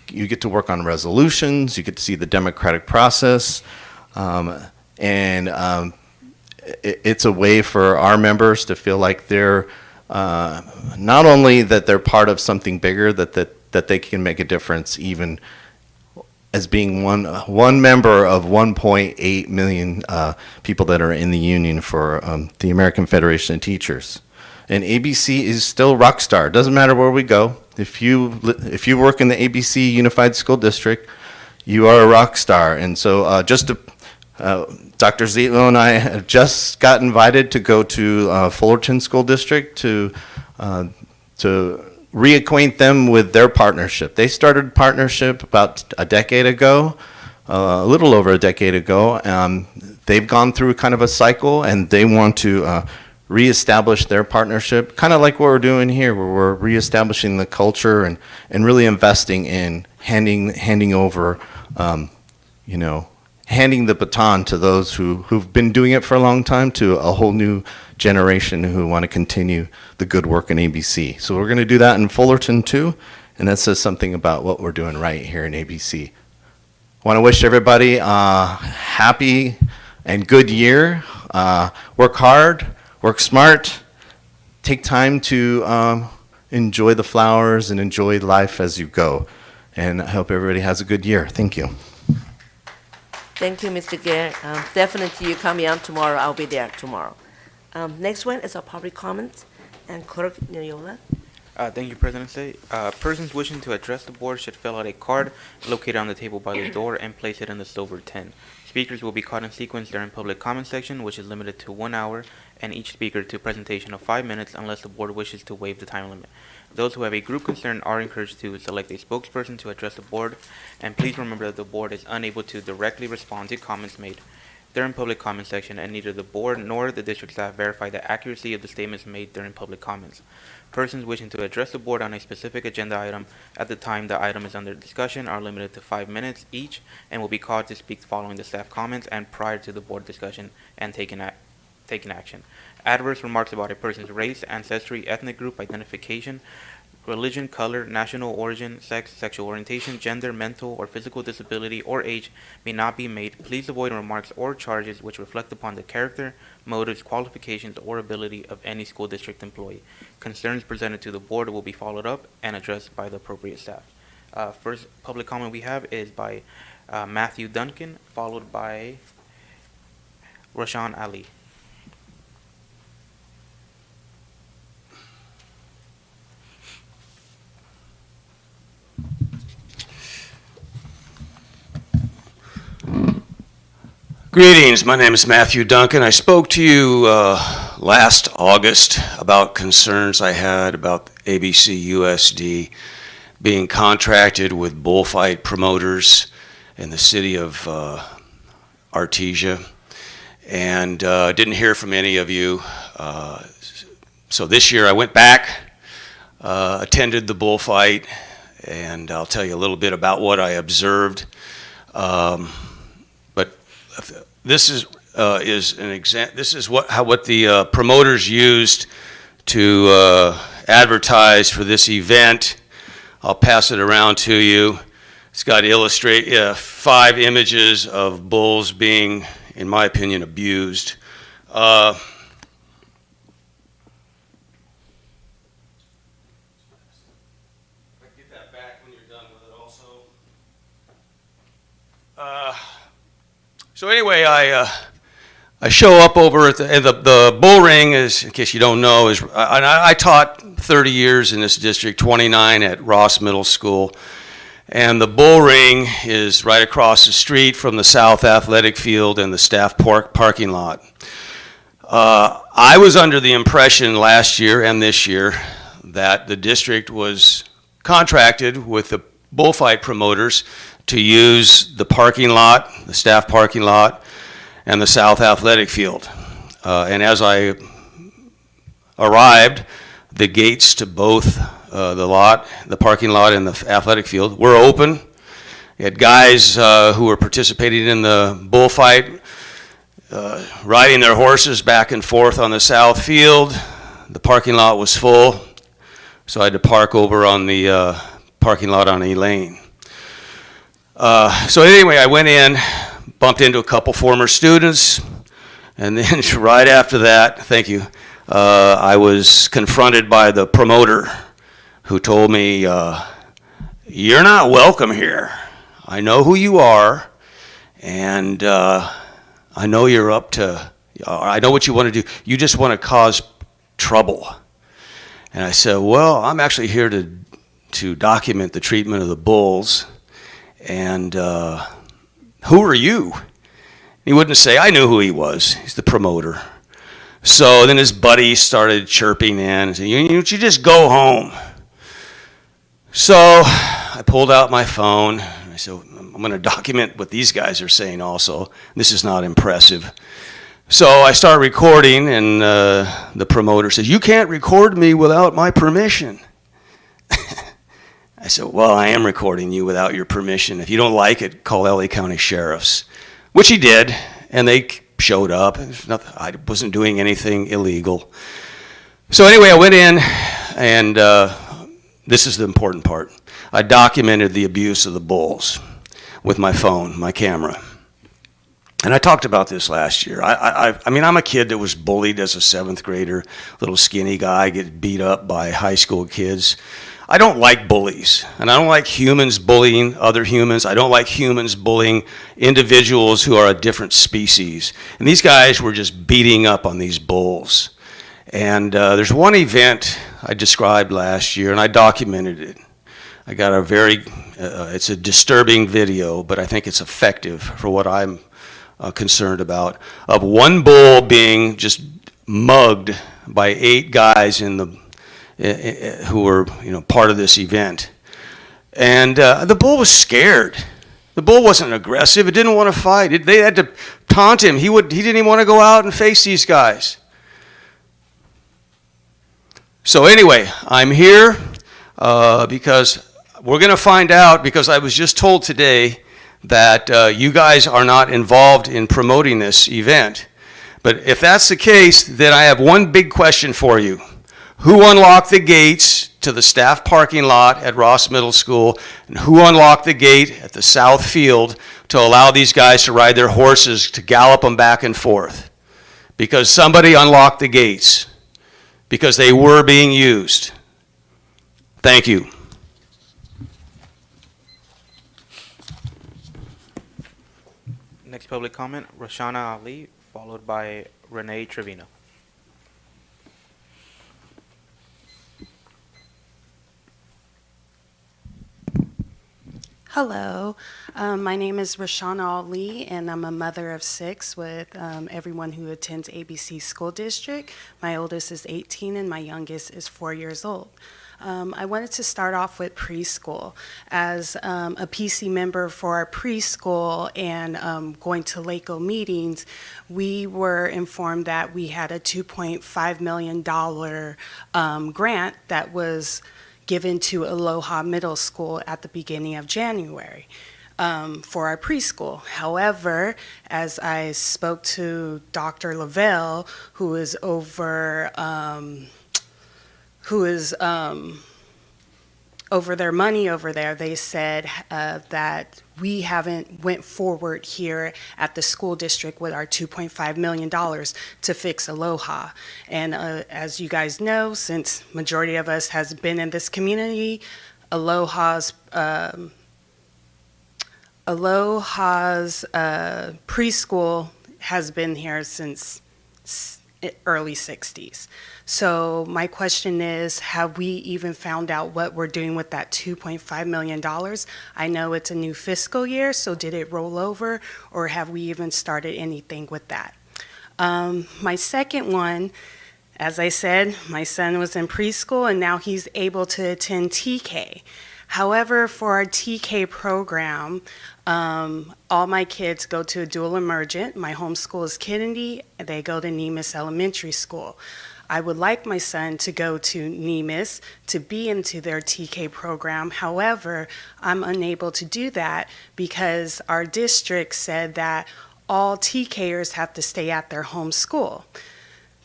you get to work on resolutions, you get to see the democratic process, and it's a way for our members to feel like they're not only that they're part of something bigger, that they can make a difference, even as being one member of 1.8 million people that are in the union for the American Federation of Teachers. And ABC is still rock star. It doesn't matter where we go. If you work in the ABC Unified School District, you are a rock star. And so Dr. Zietlow and I have just got invited to go to Fullerton School District to reacquaint them with their partnership. They started partnership about a decade ago, a little over a decade ago. They've gone through kind of a cycle, and they want to reestablish their partnership, kind of like what we're doing here, where we're reestablishing the culture and really investing in handing over, handing the baton to those who've been doing it for a long time to a whole new generation who want to continue the good work in ABC. So we're going to do that in Fullerton too, And that says something about what we're doing right here in ABC. I want to wish everybody a happy and good year. Work hard, work smart, take time to enjoy the flowers and enjoy life as you go. And I hope everybody has a good year. Thank you. Thank you, Mr. Gare. Definitely you coming out tomorrow, I'll be there tomorrow. Next one is a public comment, and Clerk Noyola. Thank you, President Say. Persons wishing to address the board should fill out a card located on the table by the door and place it in the silver tin. Speakers will be caught in sequence during public comment section, which is limited to 1 hour, and each speaker to a presentation of 5 minutes unless the board wishes to waive the time limit. Those who have a group concern are encouraged to select a spokesperson to address the board, and please remember that the board is unable to directly respond to comments made during public comment section, and neither the board nor the district staff verify the accuracy of the statements made during public comments. Persons wishing to address the board on a specific agenda item at the time the item is under discussion are limited to 5 minutes each and will be called to speak following the staff comments and prior to the board discussion and taking action. Adverse remarks about a person's race, ancestry, ethnic group, identification, religion, color, national origin, sex, sexual orientation, gender, mental or physical disability, or age may not be made. Please avoid remarks or charges which reflect upon the character, motives, qualifications, or ability of any school district employee. Concerns presented to the board will be followed up and addressed by the appropriate staff. First public comment we have is by Matthew Duncan, followed by Rashan Ali. Greetings, my name is Matthew Duncan. I spoke to you last August about concerns I had about ABCUSD being contracted with bullfight promoters in the city of Artesia, and didn't hear from any of you. So this year I went back, attended the bullfight, and I'll tell you a little bit about what I observed. This is an example. This is what the promoters used to advertise for this event. I'll pass it around to you. It's got 5 images of bulls being, in my opinion, abused. Get that back when you're done with it, also. So anyway, I show up over at the bull ring, is, in case you don't know, is I taught 30 years in this district, 29 at Ross Middle School, and the bull ring is right across the street from the South Athletic Field and the staff parking lot. I was under the impression last year and this year that the district was contracted with the bullfight promoters to use the parking lot, the staff parking lot, and the South Athletic Field. And as I arrived, the gates to both the parking lot and the athletic field were open. You had guys who were participating in the bullfight, riding their horses back and forth on the south field. The parking lot was full, so I had to park over on the parking lot on Elaine. So anyway, I went in, bumped into a couple former students, and then right after that, thank you, I was confronted by the promoter who told me, "You're not welcome here. I know who you are, and I know you're up to, I know what you want to do. You just want to cause trouble." And I said, "Well, I'm actually here to document the treatment of the bulls. And who are you?" He wouldn't say. I knew who he was. He's the promoter. So then his buddy started chirping in and saying, "You just go home." So I pulled out my phone. And I said, "I'm going to document what these guys are saying also. This is not impressive." So I started recording, and the promoter says, "You can't record me without my permission." I said, "Well, I am recording you without your permission. If you don't like it, call LA County Sheriffs," which he did, and they showed up. I wasn't doing anything illegal. So anyway, I went in and this is the important part. I documented the abuse of the bulls with my phone, my camera. And I talked about this last year. I mean, I'm a kid that was bullied as a 7th grader, little skinny guy, get beat up by high school kids. I don't like bullies, and I don't like humans bullying other humans. I don't like humans bullying individuals who are a different species. And these guys were just beating up on these bulls. And there's one event I described last year, and I documented it. I got a very, it's a disturbing video, but I think it's effective for what I'm concerned about, of one bull being just mugged by 8 guys in the who were part of this event, and the bull was scared. The bull wasn't aggressive. It didn't want to fight. They had to taunt him. He didn't even want to go out and face these guys. So anyway, I'm here because we're going to find out, because I was just told today that you guys are not involved in promoting this event. But if that's the case, then I have one big question for you. Who unlocked the gates to the staff parking lot at Ross Middle School, and who unlocked the gate at the South Field to allow these guys to ride their horses, to gallop them back and forth? Because somebody unlocked the gates, because they were being used. Thank you. Next public comment, Roshana Ali, followed by Renee Trevino. Hello, my name is Roshana Ali, and I'm a mother of 6 with everyone who attends ABC School District. My oldest is 18 and my youngest is 4 years old. I wanted to start off with preschool. As a PC member for our preschool and going to LACO meetings, we were informed that we had a $2.5 million grant that was given to Aloha Middle School at the beginning of January for our preschool. However, as I spoke to Dr. Lavelle, who is over their money over there, they said that we haven't went forward here at the school district with our $2.5 million to fix Aloha. And as you guys know, since majority of us has been in this community, Aloha's preschool has been here since early 60s. So my question is, have we even found out what we're doing with that $2.5 million? I know it's a new fiscal year, so did it roll over, or have we even started anything with that? My second one, as I said, my son was in preschool and now he's able to attend TK. However, for our TK program, all my kids go to a dual emergent. My home school is Kennedy, and they go to Nemis Elementary School. I would like my son to go to Nemis to be into their TK program. However, I'm unable to do that because our district said that all TKers have to stay at their home school.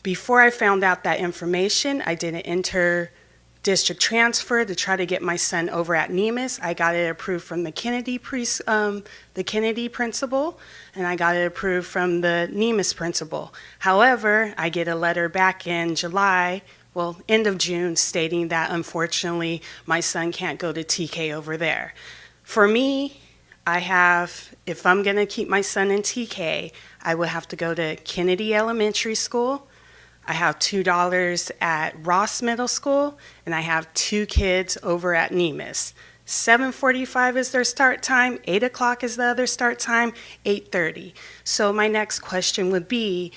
Before I found out that information, I did an inter-district transfer to try to get my son over at Nemis. I got it approved from the Kennedy principal, and I got it approved from the Nemis principal. However, I get a letter back in July, well, end of June, stating that unfortunately my son can't go to TK over there. For me, if I'm gonna keep my son in TK, I would have to go to Kennedy Elementary School. I have $2 at Ross Middle School, and I have 2 kids over at Nemis. 7:45 is their start time, 8 o'clock is the other start time, 8:30. So my next question would be,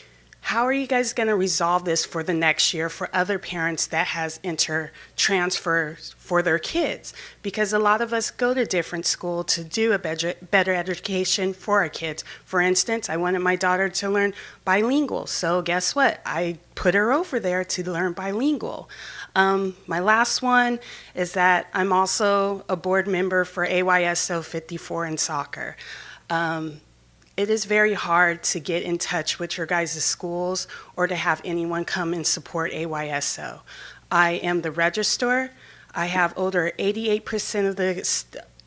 how are you guys gonna resolve this for the next year for other parents that has inter-transfer for their kids? Because a lot of us go to different school to do a better education for our kids. For instance, I wanted my daughter to learn bilingual, so guess what? I put her over there to learn bilingual. My last one is that I'm also a board member for AYSO 54 in soccer. It is very hard to get in touch with your guys' schools or to have anyone come and support AYSO. I am the registrar. I have older 88% of the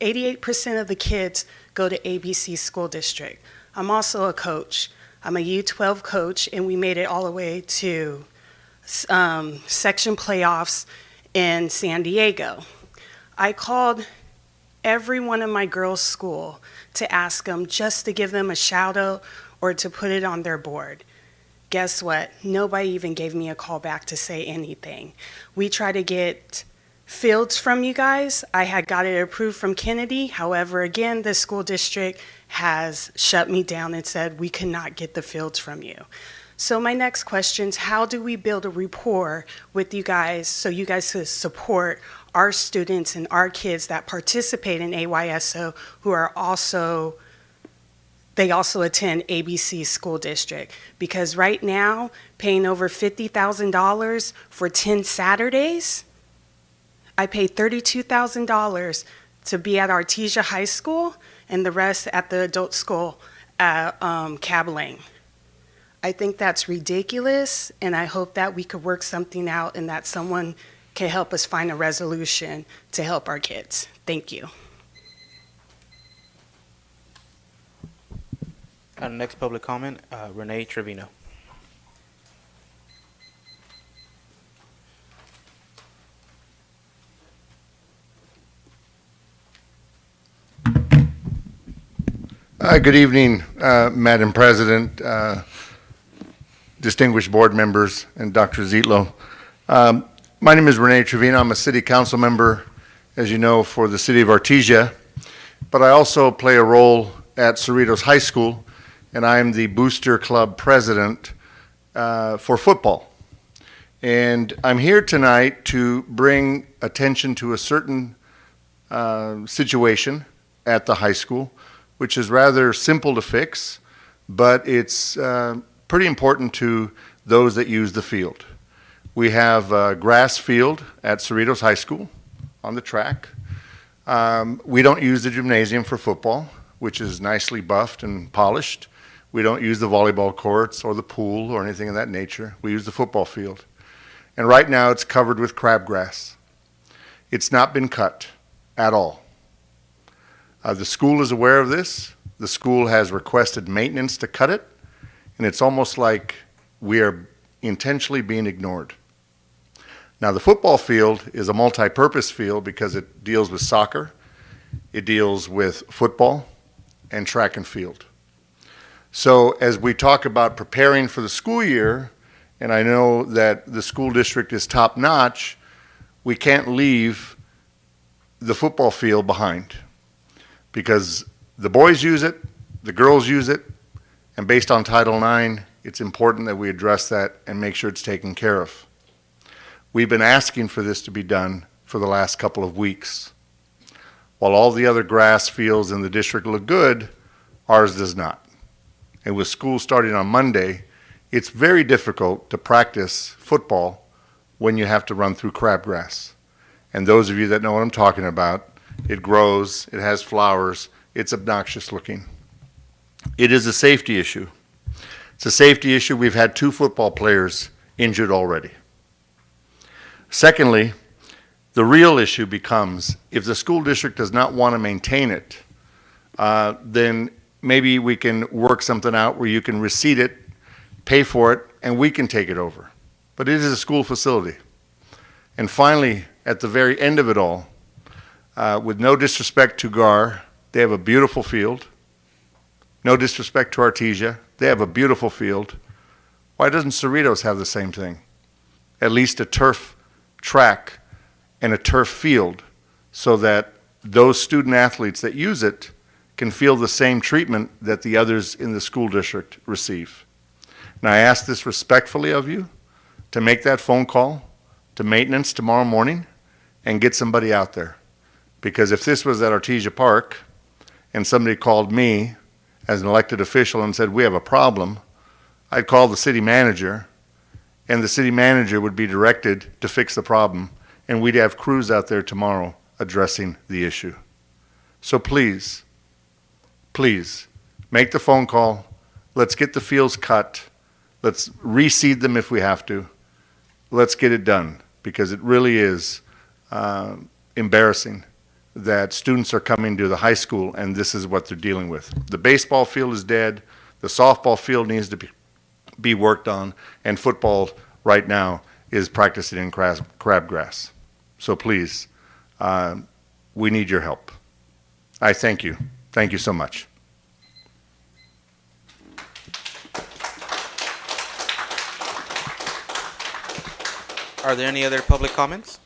88% of the kids go to ABC School District. I'm also a coach. I'm a U12 coach, and we made it all the way to section playoffs in San Diego. I called every one of my girls' school to ask them just to give them a shout out or to put it on their board. Guess what? Nobody even gave me a call back to say anything. We tried to get fields from you guys. I had got it approved from Kennedy. However, again, the school district has shut me down and said we cannot get the fields from you. So my next question is, how do we build a rapport with you guys so you guys can support our students and our kids that participate in AYSO who are also, they also attend ABC School District? Because right now, paying over $50,000 for 10 Saturdays, I paid $32,000 to be at Artesia High School and the rest at the adult school at Cabling. I think that's ridiculous, and I hope that we could work something out and that someone can help us find a resolution to help our kids. Thank you. Next public comment, Renee Trevino. Good evening, Madam President, distinguished board members, and Dr. Zietlow. My name is Renee Trevino. I'm a city council member, as you know, for the city of Artesia, but I also play a role at Cerritos High School, and I'm the booster club president for football. And I'm here tonight to bring attention to a certain situation at the high school, which is rather simple to fix, but it's pretty important to those that use the field. We have a grass field at Cerritos High School on the track. We don't use the gymnasium for football, which is nicely buffed and polished. We don't use the volleyball courts or the pool or anything of that nature. We use the football field. And right now it's covered with crabgrass. It's not been cut at all. The school is aware of this. The school has requested maintenance to cut it, and it's almost like we are intentionally being ignored. Now, the football field is a multi-purpose field because it deals with soccer, it deals with football, and track and field. So as we talk about preparing for the school year, and I know that the school district is top-notch, we can't leave the football field behind, because the boys use it, the girls use it, and based on Title IX, it's important that we address that and make sure it's taken care of. We've been asking for this to be done for the last couple of weeks. While all the other grass fields in the district look good, ours does not. And with school starting on Monday, it's very difficult to practice football when you have to run through crabgrass. And those of you that know what I'm talking about, it grows, it has flowers, it's obnoxious looking. It is a safety issue. It's a safety issue. We've had 2 football players injured already. Secondly, the real issue becomes if the school district does not want to maintain it, then maybe we can work something out where you can receipt it, pay for it, and we can take it over. But it is a school facility. And finally, at the very end of it all, with no disrespect to GAR, they have a beautiful field. No disrespect to Artesia, they have a beautiful field. Why doesn't Cerritos have the same thing? At least a turf track and a turf field so that those student athletes that use it can feel the same treatment that the others in the school district receive. And I ask this respectfully of you to make that phone call to maintenance tomorrow morning and get somebody out there. Because if this was at Artesia Park and somebody called me as an elected official and said, we have a problem, I'd call the city manager, and the city manager would be directed to fix the problem, and we'd have crews out there tomorrow addressing the issue. So please, please, make the phone call. Let's get the fields cut. Let's reseed them if we have to. Let's get it done, because it really is embarrassing that students are coming to the high school and this is what they're dealing with. The baseball field is dead, the softball field needs to be worked on, and football right now is practicing in crabgrass. So please, we need your help. I thank you. Thank you so much. Are there any other public comments?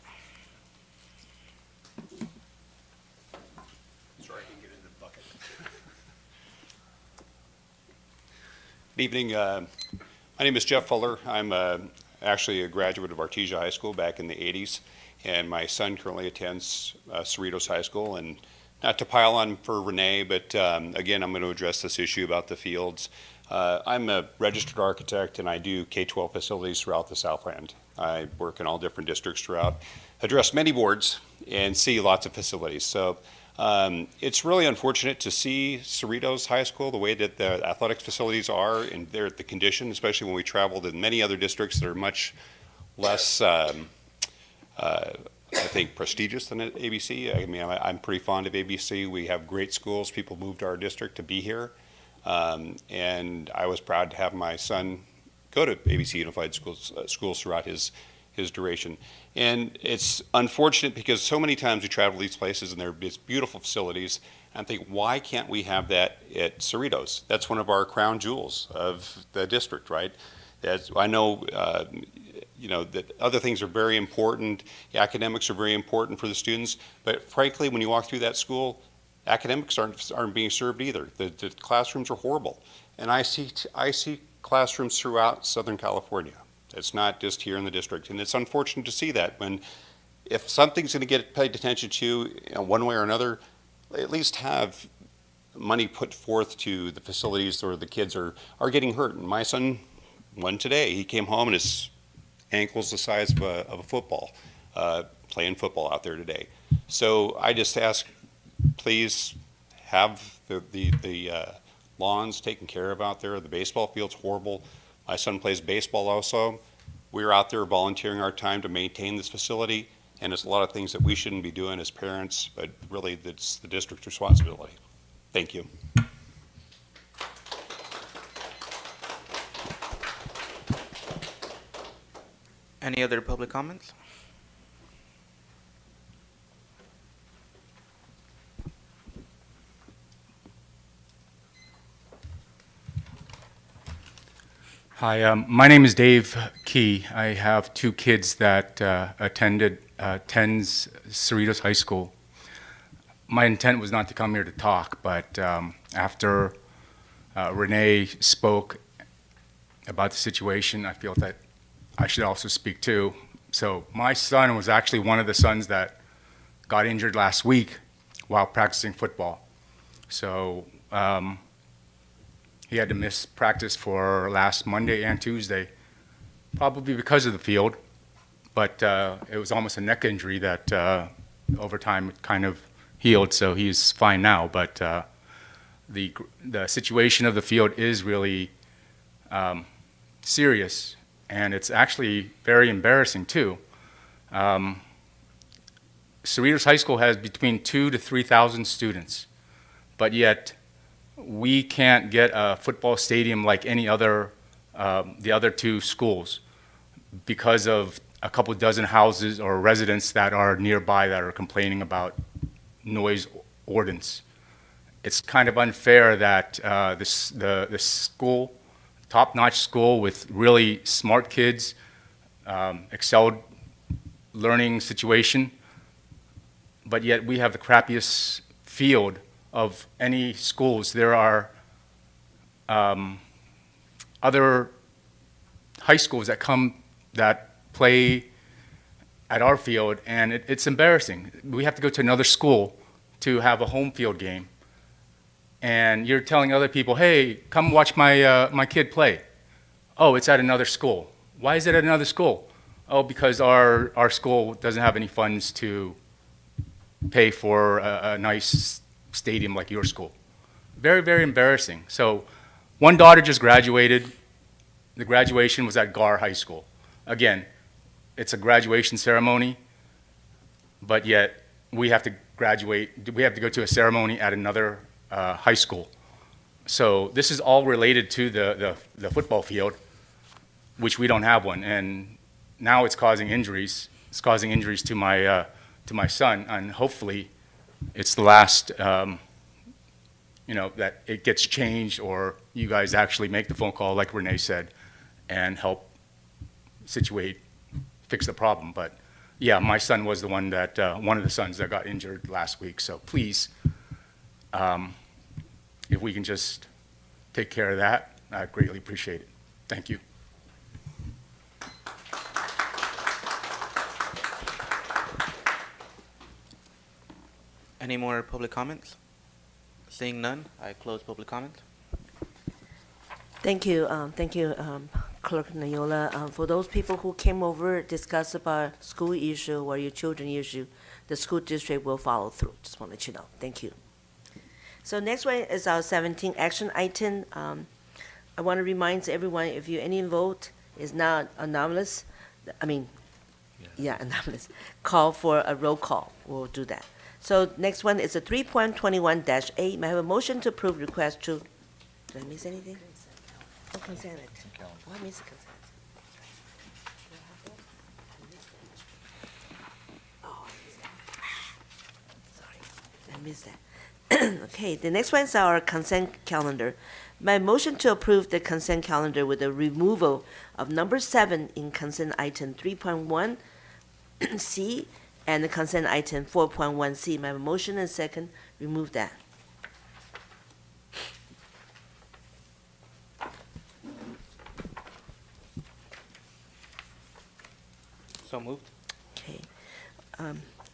Good evening. My name is Jeff Fuller. I'm actually a graduate of Artesia High School back in the 80s, and my son currently attends Cerritos High School. And not to pile on for Renee, but again, I'm going to address this issue about the fields. I'm a registered architect, and I do K-12 facilities throughout the Southland. I work in all different districts throughout, address many boards, and see lots of facilities. So it's really unfortunate to see Cerritos High School, the way that the athletic facilities are, and they're at the condition, especially when we traveled in many other districts that are much less, I think, prestigious than at ABC. I mean, I'm pretty fond of ABC. We have great schools. People moved to our district to be here. And I was proud to have my son go to ABC Unified schools throughout his duration. And it's unfortunate because so many times we travel to these places and they're these beautiful facilities, and I think, why can't we have that at Cerritos? That's one of our crown jewels of the district, right? As I know, you know, that other things are very important. The academics are very important for the students, but frankly, when you walk through that school, academics aren't being served either. The classrooms are horrible. And I see classrooms throughout Southern California. It's not just here in the district. And it's unfortunate to see that when, if something's going to get paid attention to, you know, one way or another, at least have money put forth to the facilities where the kids are getting hurt. And my son, one today, he came home and his ankle's the size of a football, playing football out there today. So I just ask, please have the lawns taken care of out there. The baseball field's horrible. My son plays baseball also. We're out there volunteering our time to maintain this facility, and it's a lot of things that we shouldn't be doing as parents, but really it's the district's responsibility. Thank you. Any other public comments? Hi, my name is Dave Key. I have two kids that attends Cerritos High School. My intent was not to come here to talk, but after Renee spoke about the situation, I feel that I should also speak too. So my son was actually one of the sons that got injured last week while practicing football. So he had to miss practice for last Monday and Tuesday, probably because of the field, but it was almost a neck injury that over time it kind of healed, so he's fine now. But the situation of the field is really serious, and it's actually very embarrassing too. Cerritos High School has between 2,000 to 3,000 students, but yet we can't get a football stadium like any other, the other two schools, because of a couple dozen houses or residents that are nearby that are complaining about noise ordinance. It's kind of unfair that the school, top-notch school with really smart kids, excelled learning situation, but yet we have the crappiest field of any schools. There are other high schools that play at our field, and it's embarrassing. We have to go to another school to have a home field game, and you're telling other people, hey, come watch my kid play. Oh, it's at another school. Why is it at another school? Oh, because our school doesn't have any funds to pay for a nice stadium like your school. Very, very embarrassing. So one daughter just graduated. The graduation was at Gar High School. Again, it's a graduation ceremony. but yet we have to graduate, we have to go to a ceremony at another high school. So this is all related to the football field, which we don't have one, and now it's causing injuries. It's causing injuries to my son, and hopefully it's the last, that it gets changed, or you guys actually make the phone call, like Renee said, and help fix the problem. But yeah, my son was the one that, one of the sons that got injured last week. So please, if we can just take care of that, I'd greatly appreciate it. Thank you. Any more public comments? Seeing none, I close public comment. Thank you, Clerk Nayola. For those people who came over, discuss about school issue or your children issue, the school district will follow through. Just want to let you know. Thank you. So next one is our 17 action item. I want to remind everyone, if you any vote is not anomalous, anomalous, call for a roll call. We'll do that. So next one is a 3.21-8. May I have a motion to approve request to, did I miss anything? Oh, consent. Oh, I missed a consent. Oh, sorry, I missed that. Okay, the next one is our consent calendar. My motion to approve the consent calendar with the removal of number 7 in consent item 3.1 C and the consent item 4.1 C. May I have a motion and second, remove that. So moved. Okay.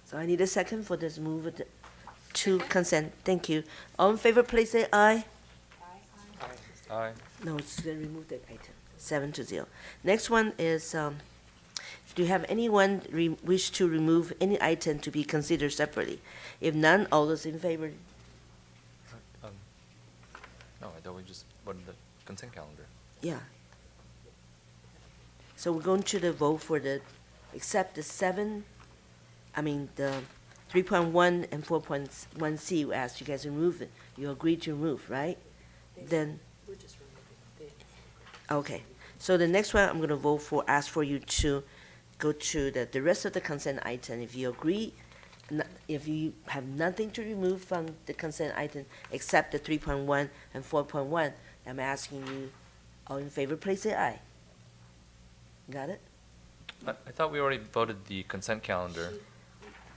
So I need a second for this move to consent. Thank you. All in favor, please say aye. Aye. No, it's to remove that item, 7-0. Next one is, do you have anyone wish to remove any item to be considered separately? If none, all those in favor? No, I thought we just voted the consent calendar. Yeah. So we're going to the vote for the, except the 3.1 and 4.1 C, we asked you guys to remove it. You agreed to remove, right? Then. We're just removing it. Okay, so the next one I'm gonna vote for, ask for you to go to the rest of the consent item. If you agree, if you have nothing to remove from the consent item except the 3.1 and 4.1, I'm asking you, all in favor, please say aye. Got it? I thought we already voted the consent calendar.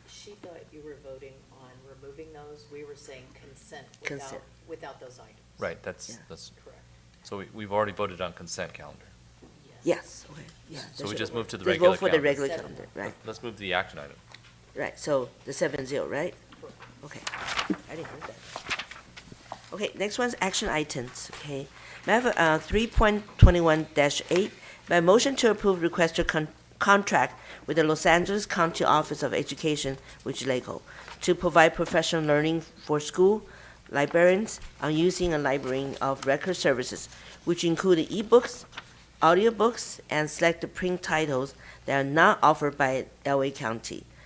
She thought you were voting on removing those. We were saying consent Consent. without those items. Right, that's Correct. so we've already voted on consent calendar. Yes, okay, yeah. So we just moved to the Just regular vote for the calendar. regular calendar, right, Let's move to the action item. right, so the 7-0, right? Okay, I didn't know that. Okay, next one's action items, okay. May I have 3.21-8, my motion to approve request to contract with the Los Angeles County Office of Education, which is LACO, to provide professional learning for school librarians on using a library of record services, which include ebooks, audiobooks, and selected print titles that are not offered by LA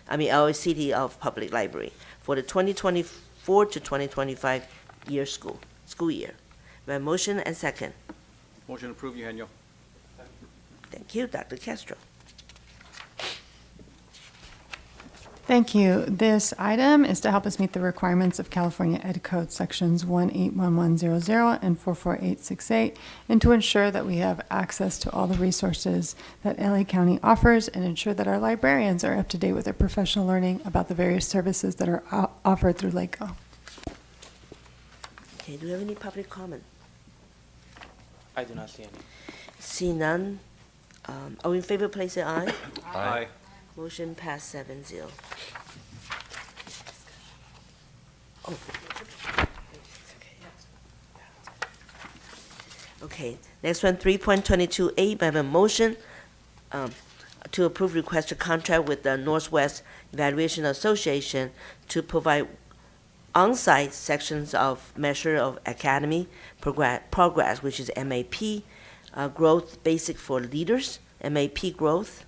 LA City of Public Library for the 2024 to 2025 school year. My motion and second. Motion approved, Eugenio. Thank you, Dr. Castro. Thank you. This item is to help us meet the requirements of California Ed Code Sections 181100 and 44868, and to ensure that we have access to all the resources that LA County offers, and ensure that our librarians are up to date with their professional learning about the various services that are offered through LACO. Okay, do we have any public comment? I do not see any. See none. All in favor, please say aye. Aye. Motion passed 7-0. Oh. Okay, next one, 3.22A, I have a motion to approve request to contract with the Northwest Evaluation Association to provide on-site sections of measure of academy progress, which is MAP, growth basic for leaders, MAP growth,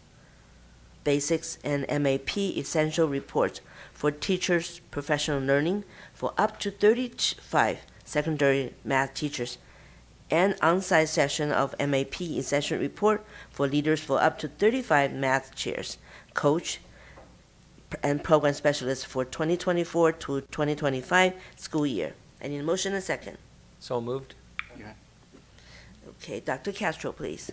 Basics and MAP Essential Report for Teachers' Professional Learning for up to 35 secondary math teachers, and on-site session of MAP Essential Report for leaders for up to 35 math chairs, coach, and program specialists for 2024 to 2025 school year. I need a motion and a second. So moved. Okay, Dr. Castro, please.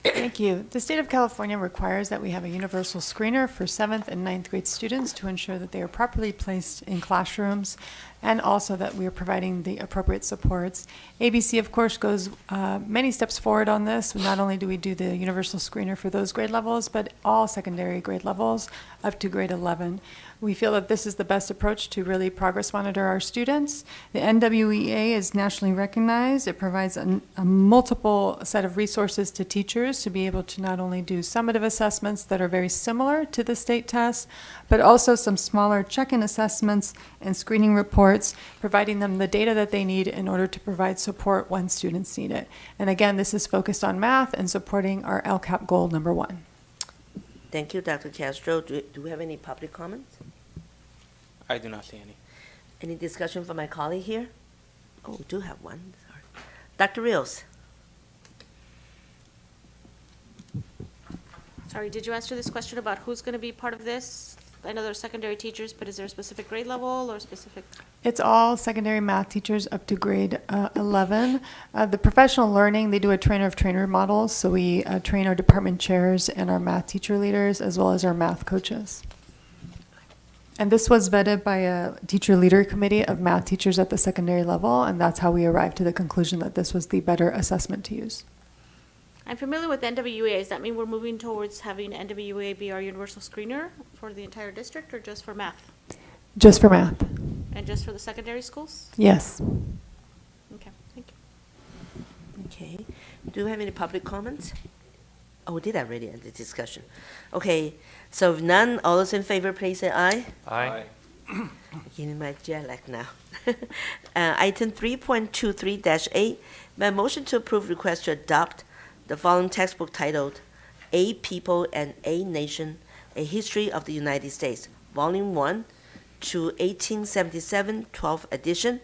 Thank you. The state of California requires that we have a universal screener for 7th and 9th grade students to ensure that they are properly placed in classrooms, and also that we are providing the appropriate supports. ABC, of course, goes many steps forward on this. Not only do we do the universal screener for those grade levels, but all secondary grade levels up to grade 11. We feel that this is the best approach to really progress monitor our students. The NWEA is nationally recognized. It provides a multiple set of resources to teachers to be able to not only do summative assessments that are very similar to the state tests, but also some smaller check-in assessments and screening reports, providing them the data that they need in order to provide support when students need it. And again, this is focused on math and supporting our LCAP goal number 1. Thank you, Dr. Castro. Do we have any public comments? I do not see any. Any discussion from my colleague here? Oh, we do have one. Sorry. Dr. Rios. Sorry, did you answer this question about who's going to be part of this? I know there's secondary teachers, but is there a specific grade level or specific? It's all secondary math teachers up to grade 11. The professional learning, they do a trainer of trainer model, so we train our department chairs and our math teacher leaders as well as our math coaches. And this was vetted by a teacher leader committee of math teachers at the secondary level, and that's how we arrived to the conclusion that this was the better assessment to use. I'm familiar with NWEA. Does that mean we're moving towards having NWEA be our universal screener for the entire district or just for math? Just for math. And just for the secondary schools? Yes. Okay, thank you. Okay. Do we have any public comments? Oh, we did already end the discussion. Okay, so if none, all those in favor, please say aye. Aye. Getting my jet lag now. Item 3.23-8, my motion to approve request to adopt the following textbook titled A People and A Nation, A History of the United States, Volume 1 to 1877, 12th edition,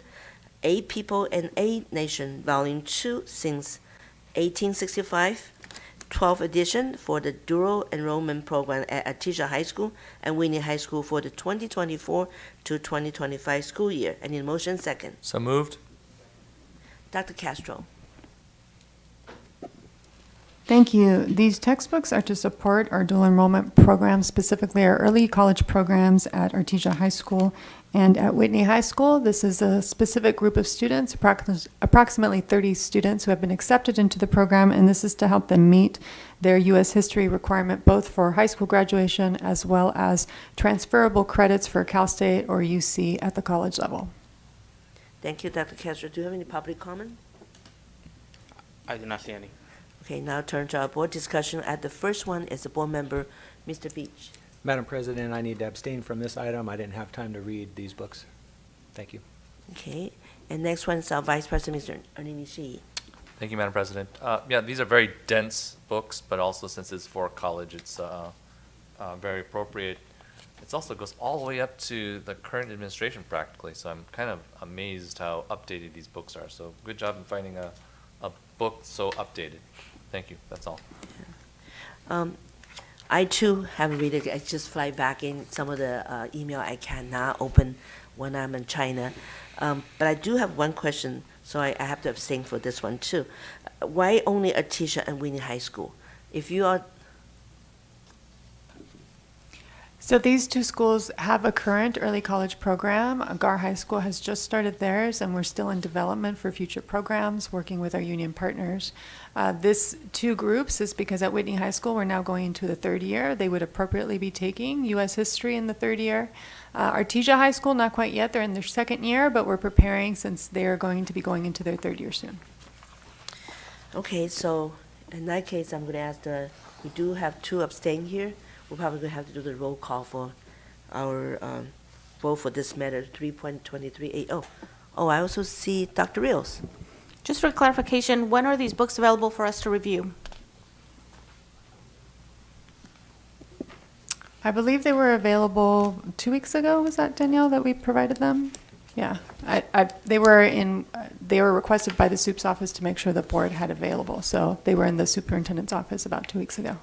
A People and A Nation, Volume 2 since 1865, 12th edition for the dual enrollment program at Artesia High School and Whitney High School for the 2024 to 2025 school year. I need a motion second. So moved. Dr. Castro. Thank you. These textbooks are to support our dual enrollment program, specifically our early college programs at Artesia High School and at Whitney High School. This is a specific group of students, approximately 30 students who have been accepted into the program, and this is to help them meet their U.S. history requirement both for high school graduation as well as transferable credits for Cal State or UC at the college level. Thank you, Dr. Castro. Do you have any public comment? I do not see any. Okay, now turn to our board discussion. At the first one is the board member, Mr. Beach. Madam President, I need to abstain from this item. I didn't have time to read these books. Thank you. Okay, and next one is our Vice President, Mr. Ernie Nishii. Thank you, Madam President. Yeah, these are very dense books, but also since it's for college, it's very appropriate. It also goes all the way up to the current administration practically, so I'm kind of amazed how updated these books are. So good job in finding a book so updated. Thank you, that's all. I too haven't read it. I just fly back in some of the email I cannot open when I'm in China. But I do have one question, so I have to abstain for this one too. Why only Artesia and Whitney High School? If you are So these two schools have a current early college program. Gar High School has just started theirs, and we're still in development for future programs, working with our union partners. This two groups is because at Whitney High School, we're now going into the third year. They would appropriately be taking U.S. history in the third year. Artesia High School, not quite yet. They're in their second year, but we're preparing since they're going to be going into their third year soon. okay, so in that case, I'm going to ask we do have two abstain here. We're probably going to have to do the roll call for our vote for this matter, 3.2380. Oh, I also see Dr. Rios. Just for clarification, when are these books available for us to review? I believe they were available 2 weeks ago. Was that Danielle that we provided them? Yeah, they were requested by the soup's office to make sure the board had available. So they were in the superintendent's office about 2 weeks ago.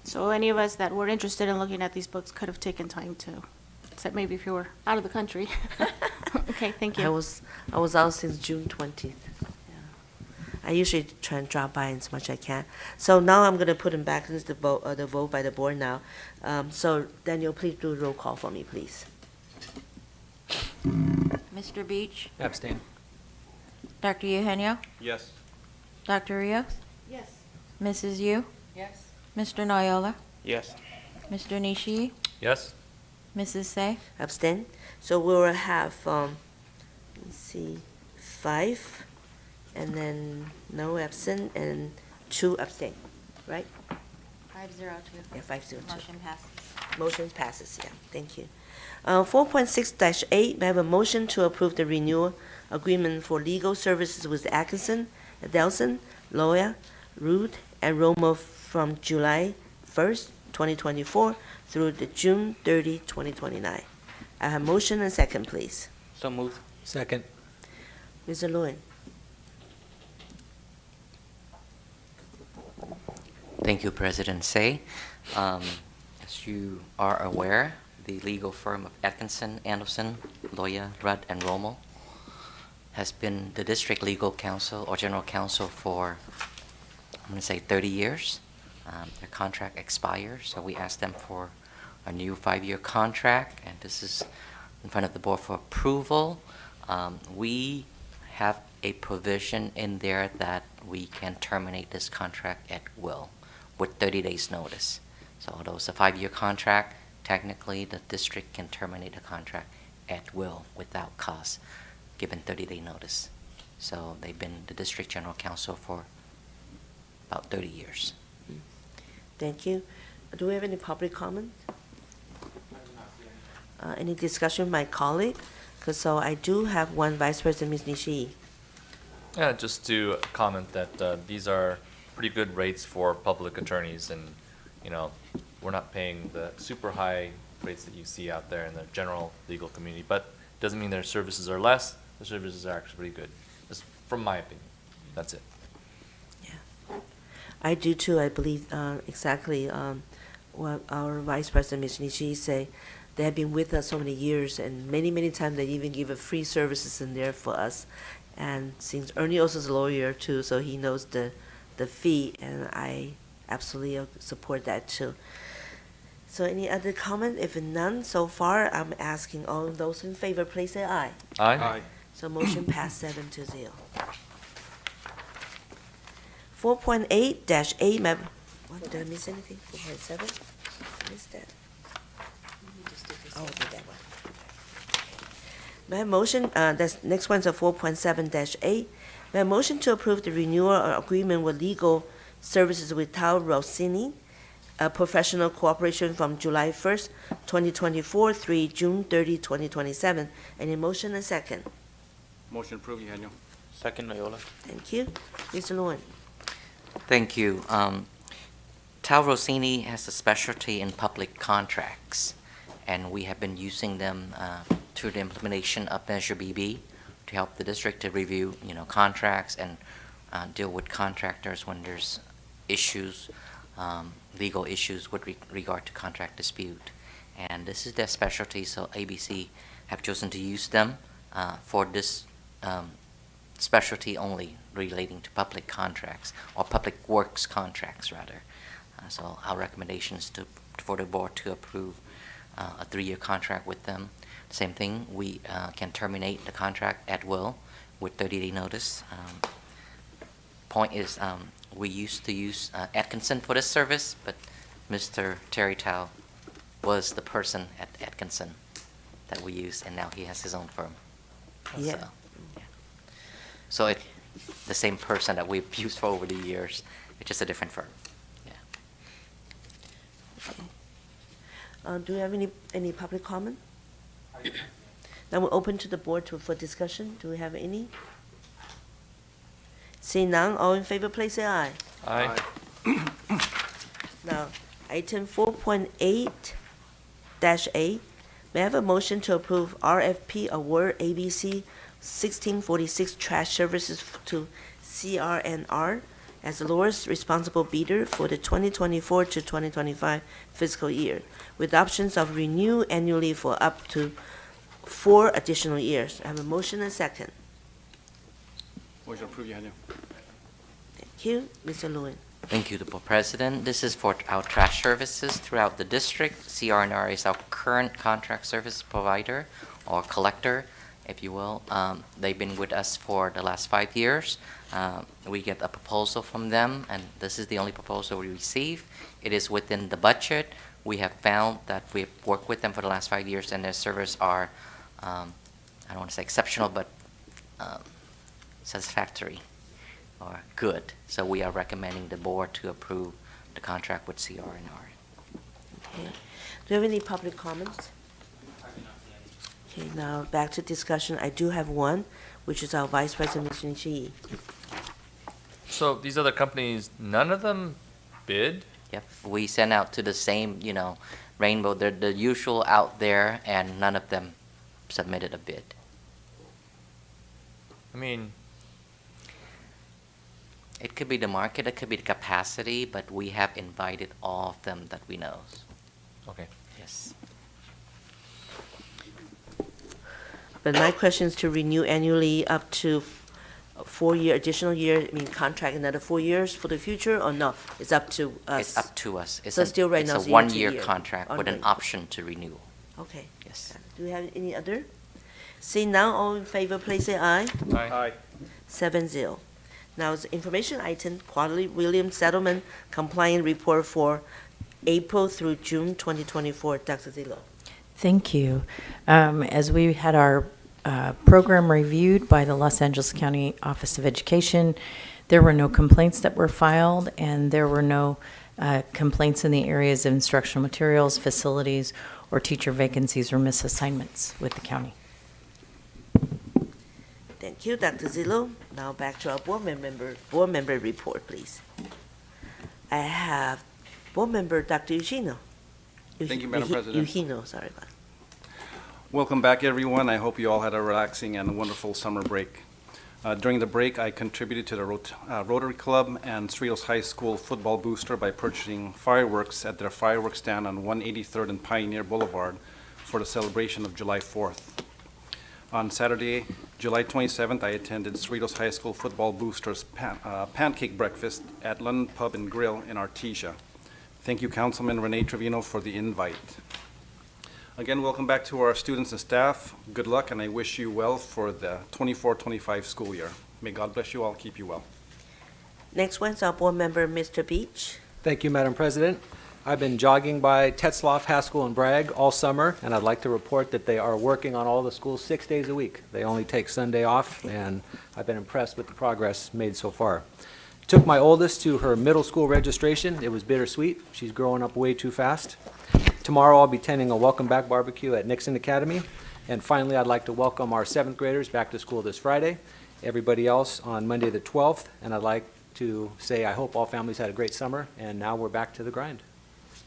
So any of us that were interested in looking at these books could have taken time to, except maybe if you were out of the country. Okay, thank you. I was out since June 20th. I usually try and drop by as much as I can. So now I'm going to put them back into the vote by the board now. So Daniel, please do a roll call for me, please. Mr. Beach, Abstain. Dr. Eugenio, Yes. Dr. Rios, Yes. Mrs. Yu, Yes. Mr. Noyola, Yes. Mr. Nishii, Yes. Mrs. Say. Abstain. So we will have, let's see, 5, and then no absent, and 2 abstain, right? 502. Yeah, 502. Motion passes. Motion passes, yeah, thank you. 4.6-8, may I have a motion to approve the renewal agreement for legal services with Atkinson, Adelson, Loya, Root, and Romo from July 1st, 2024 through the June 30, 2029. I have motion and second, please. So moved. Second. Mr. Lewin. Thank you, President Say. As you are aware, the legal firm of Atkinson, Anderson, Loya, Rudd, and Rommel has been the district legal counsel or general counsel for, I'm going to say 30 years. Their contract expires, so we asked them for a new 5-year contract, and this is in front of the board for approval. We have a provision in there that we can terminate this contract at will with 30 days notice. So although it's a 5-year contract, technically the district can terminate the contract at will without cause, given 30-day notice. So they've been the district general counsel for about 30 years. Thank you. Do we have any public comment? Any discussion with my colleague? So I do have one Vice President, Ms. Nishii. Yeah, just to comment that these are pretty good rates for public attorneys, and we're not paying the super high rates that you see out there in the general legal community, but it doesn't mean their services are less. The services are actually pretty good, just from my opinion. That's it. I do too. I believe exactly what our Vice President, Ms. Nishii, say. They have been with us so many years, and many, many times they even give a free services in there for us. And since Ernie also is a lawyer too, so he knows the fee, and I absolutely support that too. So any other comment? If none so far, I'm asking all those in favor, please say aye. Aye. Aye. So motion passed 7-0. 4.8-8, what, did I miss anything? 4.7? Missed that. Oh, I did that one. May I have motion, that's, next one's a 4.7-8. May I have motion to approve the renewal or agreement with legal services with Tao Rossini, professional cooperation from July 1st, 2024 through June 30, 2027. Any motion and second? Motion approved, Eugenio. Second, Noyola. Thank you. Mr. Lewin. Thank you. Tao Rossini has a specialty in public contracts, and we have been using them through the implementation of Measure BB to help the district to review, contracts and deal with contractors when there's issues, legal issues with regard to contract dispute. And this is their specialty, so ABC have chosen to use them for this specialty only relating to public contracts, or public works contracts rather. So our recommendation is for the board to approve a 3-year contract with them. Same thing, we can terminate the contract at will with 30-day notice. Point is, we used to use Atkinson for this service, but Mr. Terry Tao was the person at Atkinson that we used, and now he has his own firm. Yeah. So it's the same person that we've used for over the years. It's just a different firm. Do we have any public comment? Now we're open to the board for discussion. Do we have any? Seeing none, all in favor, please say aye. Aye. Now, Item 4.8-A, may I have a motion to approve RFP award ABC 1646 trash services to CRNR as the lowest responsible bidder for the 2024 to 2025 fiscal year, with options of renew annually for up to 4 additional years. I have a motion and second. Motion approved, Eugenio. Thank you. Mr. Lewin. Thank you, Board President. This is for our trash services throughout the district. CRNR is our current contract service provider or collector, if you will. They've been with us for the last 5 years. We get a proposal from them, and this is the only proposal we receive. It is within the budget. We have found that we've worked with them for the last 5 years, and their service are, I don't want to say exceptional, but satisfactory or good. So we are recommending the board to approve the contract with CRNR. Okay. Do you have any public comments? Okay, now back to discussion. I do have one, which is our Vice President, Mr. Nishii. So these other companies, none of them bid? Yep, we sent out to the same, rainbow, they're the usual out there, and none of them submitted a bid. I mean, it could be the market, it could be the capacity, but we have invited all of them that we know. okay. Yes. But my question is to renew annually up to 4-year, additional year, contract another 4 years for the future, or no? It's up to us? It's up to us. So still right now it's it's a year to one-year year. contract with an Ongoing. option to renew. Okay. Yes. Do we have any other? See now, all in favor, please say aye. Aye. 7-0. Now, it's information item, quarterly Williams Settlement Compliant Report for April through June 2024. Dr. Zillow. Thank you. As we had our program reviewed by the Los Angeles County Office of Education, there were no complaints that were filed, and there were no complaints in the areas of instructional materials, facilities, or teacher vacancies or misassignments with the county. Thank you, Dr. Zillow. Now back to our board member report, please. I have board member Dr. Eugenio. Thank you, Madam President. Eugenio, sorry about it. Welcome back, everyone. I hope you all had a relaxing and wonderful summer break. During the break, I contributed to the Rotary Club and Cerritos High School football booster by purchasing fireworks at their fireworks stand on 183rd and Pioneer Boulevard for the celebration of July 4th. On Saturday, July 27th, I attended Cerritos High School football boosters pancake breakfast at London Pub and Grill in Artesia. Thank you, Councilman Rene Trevino, for the invite. Again, welcome back to our students and staff. Good luck, and I wish you well for the 24-25 school year. May God bless you all, keep you well. Next one's our board member, Mr. Beach. Thank you, Madam President. I've been jogging by Tetzloff, Haskell, and Bragg all summer, and I'd like to report that they are working on all the schools 6 days a week. They only take Sunday off, and I've been impressed with the progress made so far. Took my oldest to her middle school registration. It was bittersweet. She's growing up way too fast. Tomorrow I'll be attending a welcome back barbecue at Nixon Academy. And finally, I'd like to welcome our 7th graders back to school this Friday, everybody else on Monday the 12th, and I'd like to say I hope all families had a great summer, and now we're back to the grind.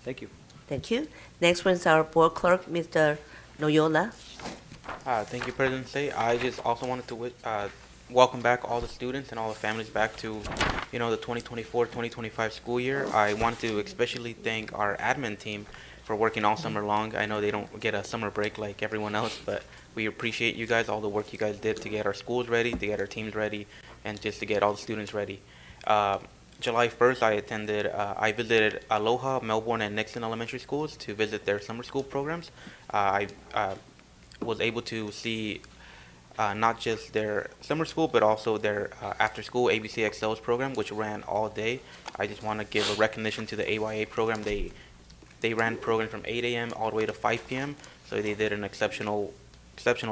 Thank you. Thank you. Next one's our board clerk, Mr. Noyola. Thank you, President Say. I just also wanted to welcome back all the students and all the families back to, the 2024-2025 school year. I want to especially thank our admin team for working all summer long. I know they don't get a summer break like everyone else, but we appreciate you guys, all the work you guys did to get our schools ready, to get our teams ready, and just to get all the students ready. July 1st, I visited Aloha, Melbourne, and Nixon elementary schools to visit their summer school programs. I was able to see not just their summer school, but also their after-school ABCUSD program, which ran all day. I just want to give a recognition to the AYA program. They ran program from 8 a.m. all the way to 5 p.m., so they did an exceptional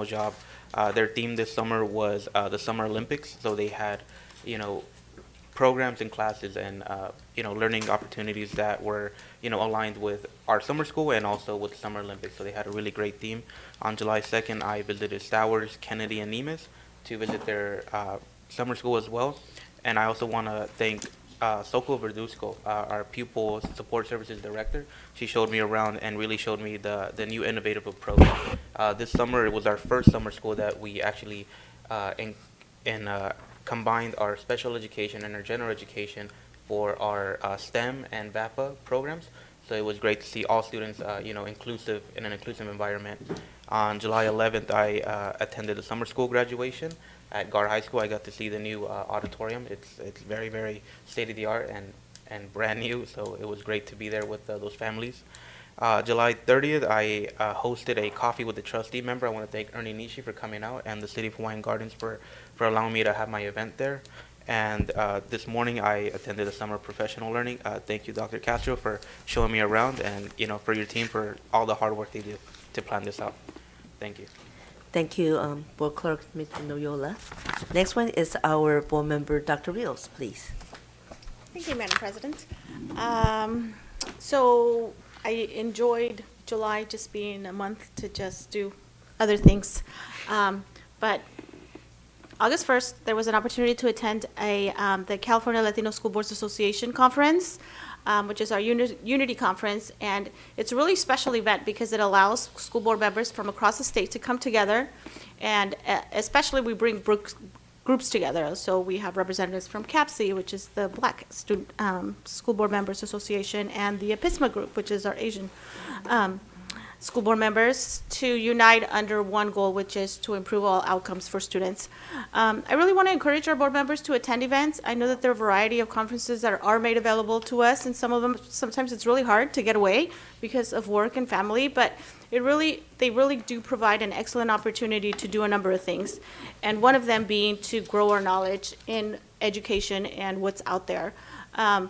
job. Their theme this summer was the Summer Olympics, so they had, programs and classes and, learning opportunities that were, aligned with our summer school and also with the Summer Olympics. So they had a really great theme. On July 2nd, I visited Stowers, Kennedy, and Nemes to visit their summer school as well. And I also want to thank Soko Verduzco, our pupil support services director. She showed me around and really showed me the new innovative approach. This summer, it was our first summer school that we actually combined our special education and our general education for our STEM and VAPA programs. So it was great to see all students, inclusive in an inclusive environment. On July 11th, I attended a summer school graduation at Gar High School. I got to see the new auditorium. It's very, very state-of-the-art and brand new, so it was great to be there with those families. July 30th, I hosted a coffee with the trustee member. I want to thank Ernie Nishi for coming out and the City of Hawaiian Gardens for allowing me to have my event there. And this morning, I attended a summer professional learning. Thank you, Dr. Castro, for showing me around, and for your team for all the hard work they do to plan this out. Thank you. Thank you, Board Clerk, Mr. Noyola. Next one is our board member, Dr. Rios, please. Thank you, Madam President. So I enjoyed July just being a month to just do other things. But August 1st, there was an opportunity to attend the California Latino School Boards Association conference, which is our unity conference, and it's a really special event because it allows school board members from across the state to come together, and especially we bring groups together. So we have representatives from CAPC, which is the Black Student School Board Members Association, and the APISMA group, which is our Asian school board members, to unite under one goal, which is to improve all outcomes for students. I really want to encourage our board members to attend events. I know that there are a variety of conferences that are made available to us, and some of them, sometimes it's really hard to get away because of work and family, but they really do provide an excellent opportunity to do a number of things, and one of them being to grow our knowledge in education and what's out there.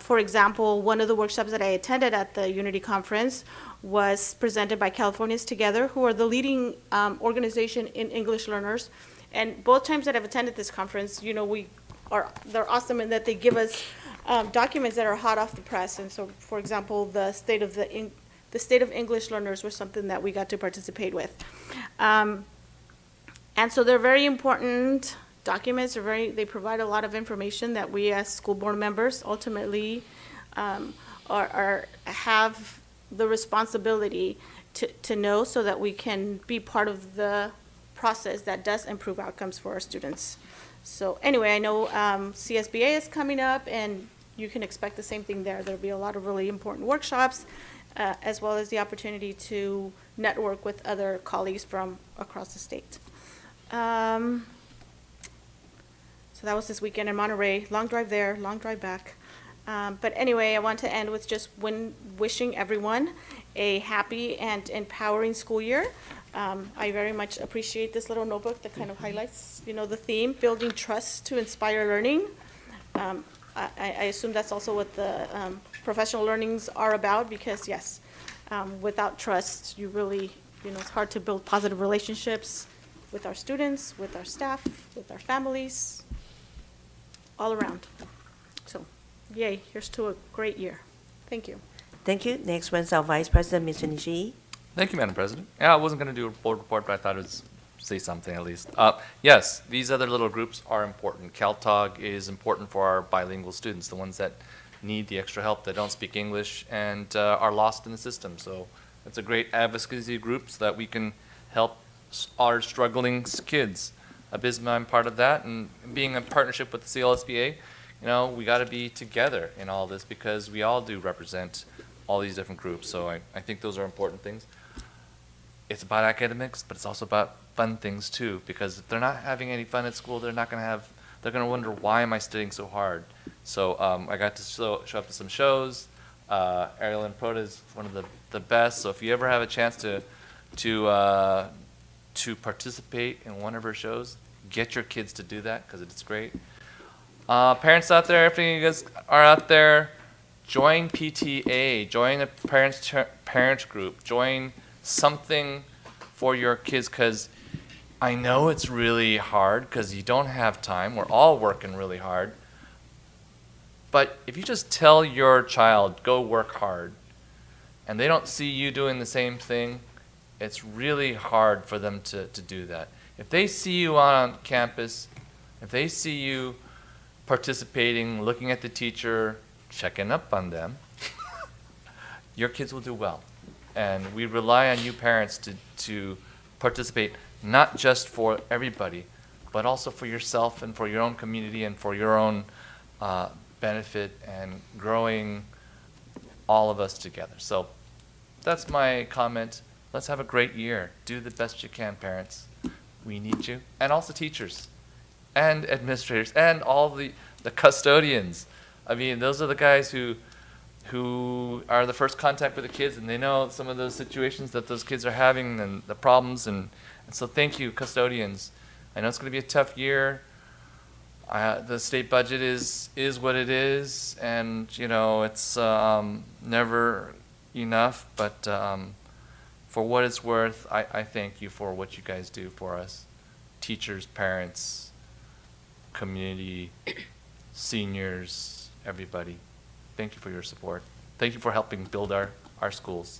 For example, one of the workshops that I attended at the Unity Conference was presented by Californians Together, who are the leading organization in English learners. And both times that I've attended this conference, they're awesome in that they give us documents that are hot off the press. And so, for example, the state of English learners was something that we got to participate with. And so they're very important documents. They provide a lot of information that we as school board members ultimately have the responsibility to know, so that we can be part of the process that does improve outcomes for our students. So anyway, I know CSBA is coming up, and you can expect the same thing there. There'll be a lot of really important workshops, as well as the opportunity to network with other colleagues from across the state. So that was this weekend in Monterey. Long drive there, long drive back. But anyway, I want to end with just wishing everyone a happy and empowering school year. I very much appreciate this little notebook that kind of highlights, the theme, building trust to inspire learning. I assume that's also what the professional learnings are about, because yes, without trust, you really, it's hard to build positive relationships with our students, with our staff, with our families, all around. So, yay, here's to a great year. Thank you. Thank you. Next one's our Vice President, Mr. Nishii. Thank you, Madam President. Yeah, I wasn't going to do a board report, but I thought I'd say something at least. Yes, these other little groups are important. CalTOG is important for our bilingual students, the ones that need the extra help, that don't speak English, and are lost in the system. So it's a great advocacy group so that we can help our struggling kids. ABCUSD, I'm part of that, and being in partnership with the CLSBA, we got to be together in all this, because we all do represent all these different groups. So I think those are important things. It's about academics, but it's also about fun things too, because if they're not having any fun at school, they're going to wonder, why am I studying so hard? So I got to show up to some shows. Ariel and Proda is one of the best. So if you ever have a chance to participate in one of her shows, get your kids to do that, because it's great. Parents out there, if you guys are out there, join PTA, join a parent group, join something for your kids, because I know it's really hard because you don't have time. We're all working really hard. But if you just tell your child, go work hard, and they don't see you doing the same thing, it's really hard for them to do that. If they see you on campus, if they see you participating, looking at the teacher, checking up on them, your kids will do well. And we rely on you parents to participate, not just for everybody, but also for yourself and for your own community and for your own benefit and growing all of us together. So that's my comment. Let's have a great year. Do the best you can, parents. We need you. And also teachers and administrators and all the custodians. I mean, those are the guys who are the first contact with the kids, and they know some of those situations that those kids are having and the problems. And so thank you, custodians. I know it's going to be a tough year. The state budget is what it is, and it's never enough. But for what it's worth, I thank you for what you guys do for us, teachers, parents, community, seniors, everybody. Thank you for your support. Thank you for helping build our schools.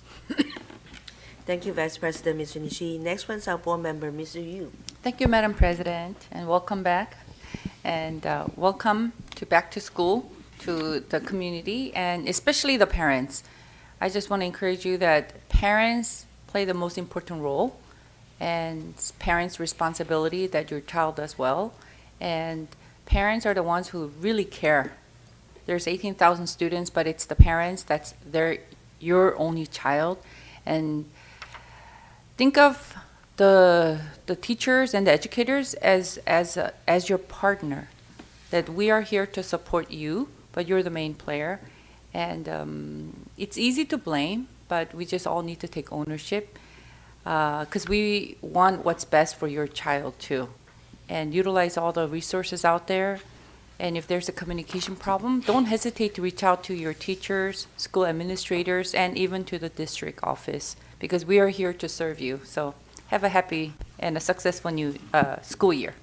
Thank you, Vice President, Mr. Nishi. Next one's our board member, Mr. Yu. Thank you, Madam President, and welcome back. And welcome to back to school to the community and especially the parents. I just want to encourage you that parents play the most important role, and it's parents' responsibility that your child does well. And parents are the ones who really care. There's 18,000 students, but it's the parents they're your only child. And think of the teachers and the educators as your partner, that we are here to support you, but you're the main player. And it's easy to blame, but we just all need to take ownership, because we want what's best for your child too, and utilize all the resources out there. And if there's a communication problem, don't hesitate to reach out to your teachers, school administrators, and even to the district office, because we are here to serve you. So have a happy and a successful new school year.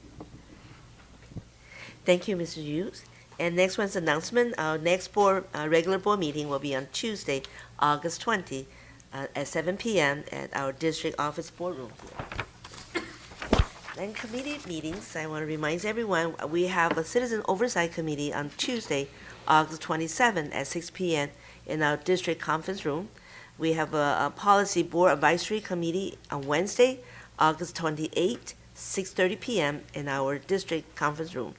Thank you, Mr. Hughes. And next one's announcement. Our next regular board meeting will be on Tuesday, August 20, at 7 p.m. at our district office boardroom. Then committee meetings, I want to remind everyone, we have a citizen oversight committee on Tuesday, August 27 at 6 p.m. in our district conference room. We have a policy board advisory committee on Wednesday, August 28, 6:30 p.m. in our district conference room.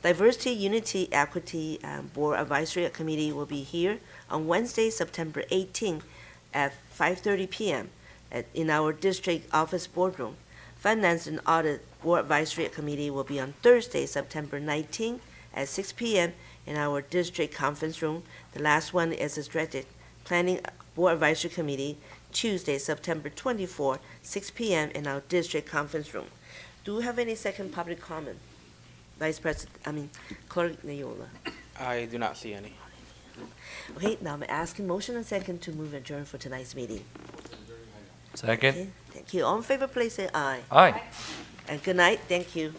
Diversity, Unity, Equity Board Advisory Committee will be here on Wednesday, September 18 at 5:30 p.m. in our district office boardroom. Finance and Audit Board Advisory Committee will be on Thursday, September 19 at 6 p.m. in our district conference room. The last one is the Strategic Planning Board Advisory Committee, Tuesday, September 24, 6 p.m. in our district conference room. Do we have any second public comment? Clerk Nayola. I do not see any. Okay, now I'm asking motion and second to move adjourn for tonight's meeting. Second. Okay, thank you. All in favor, please say aye. Aye. And good night. Thank you.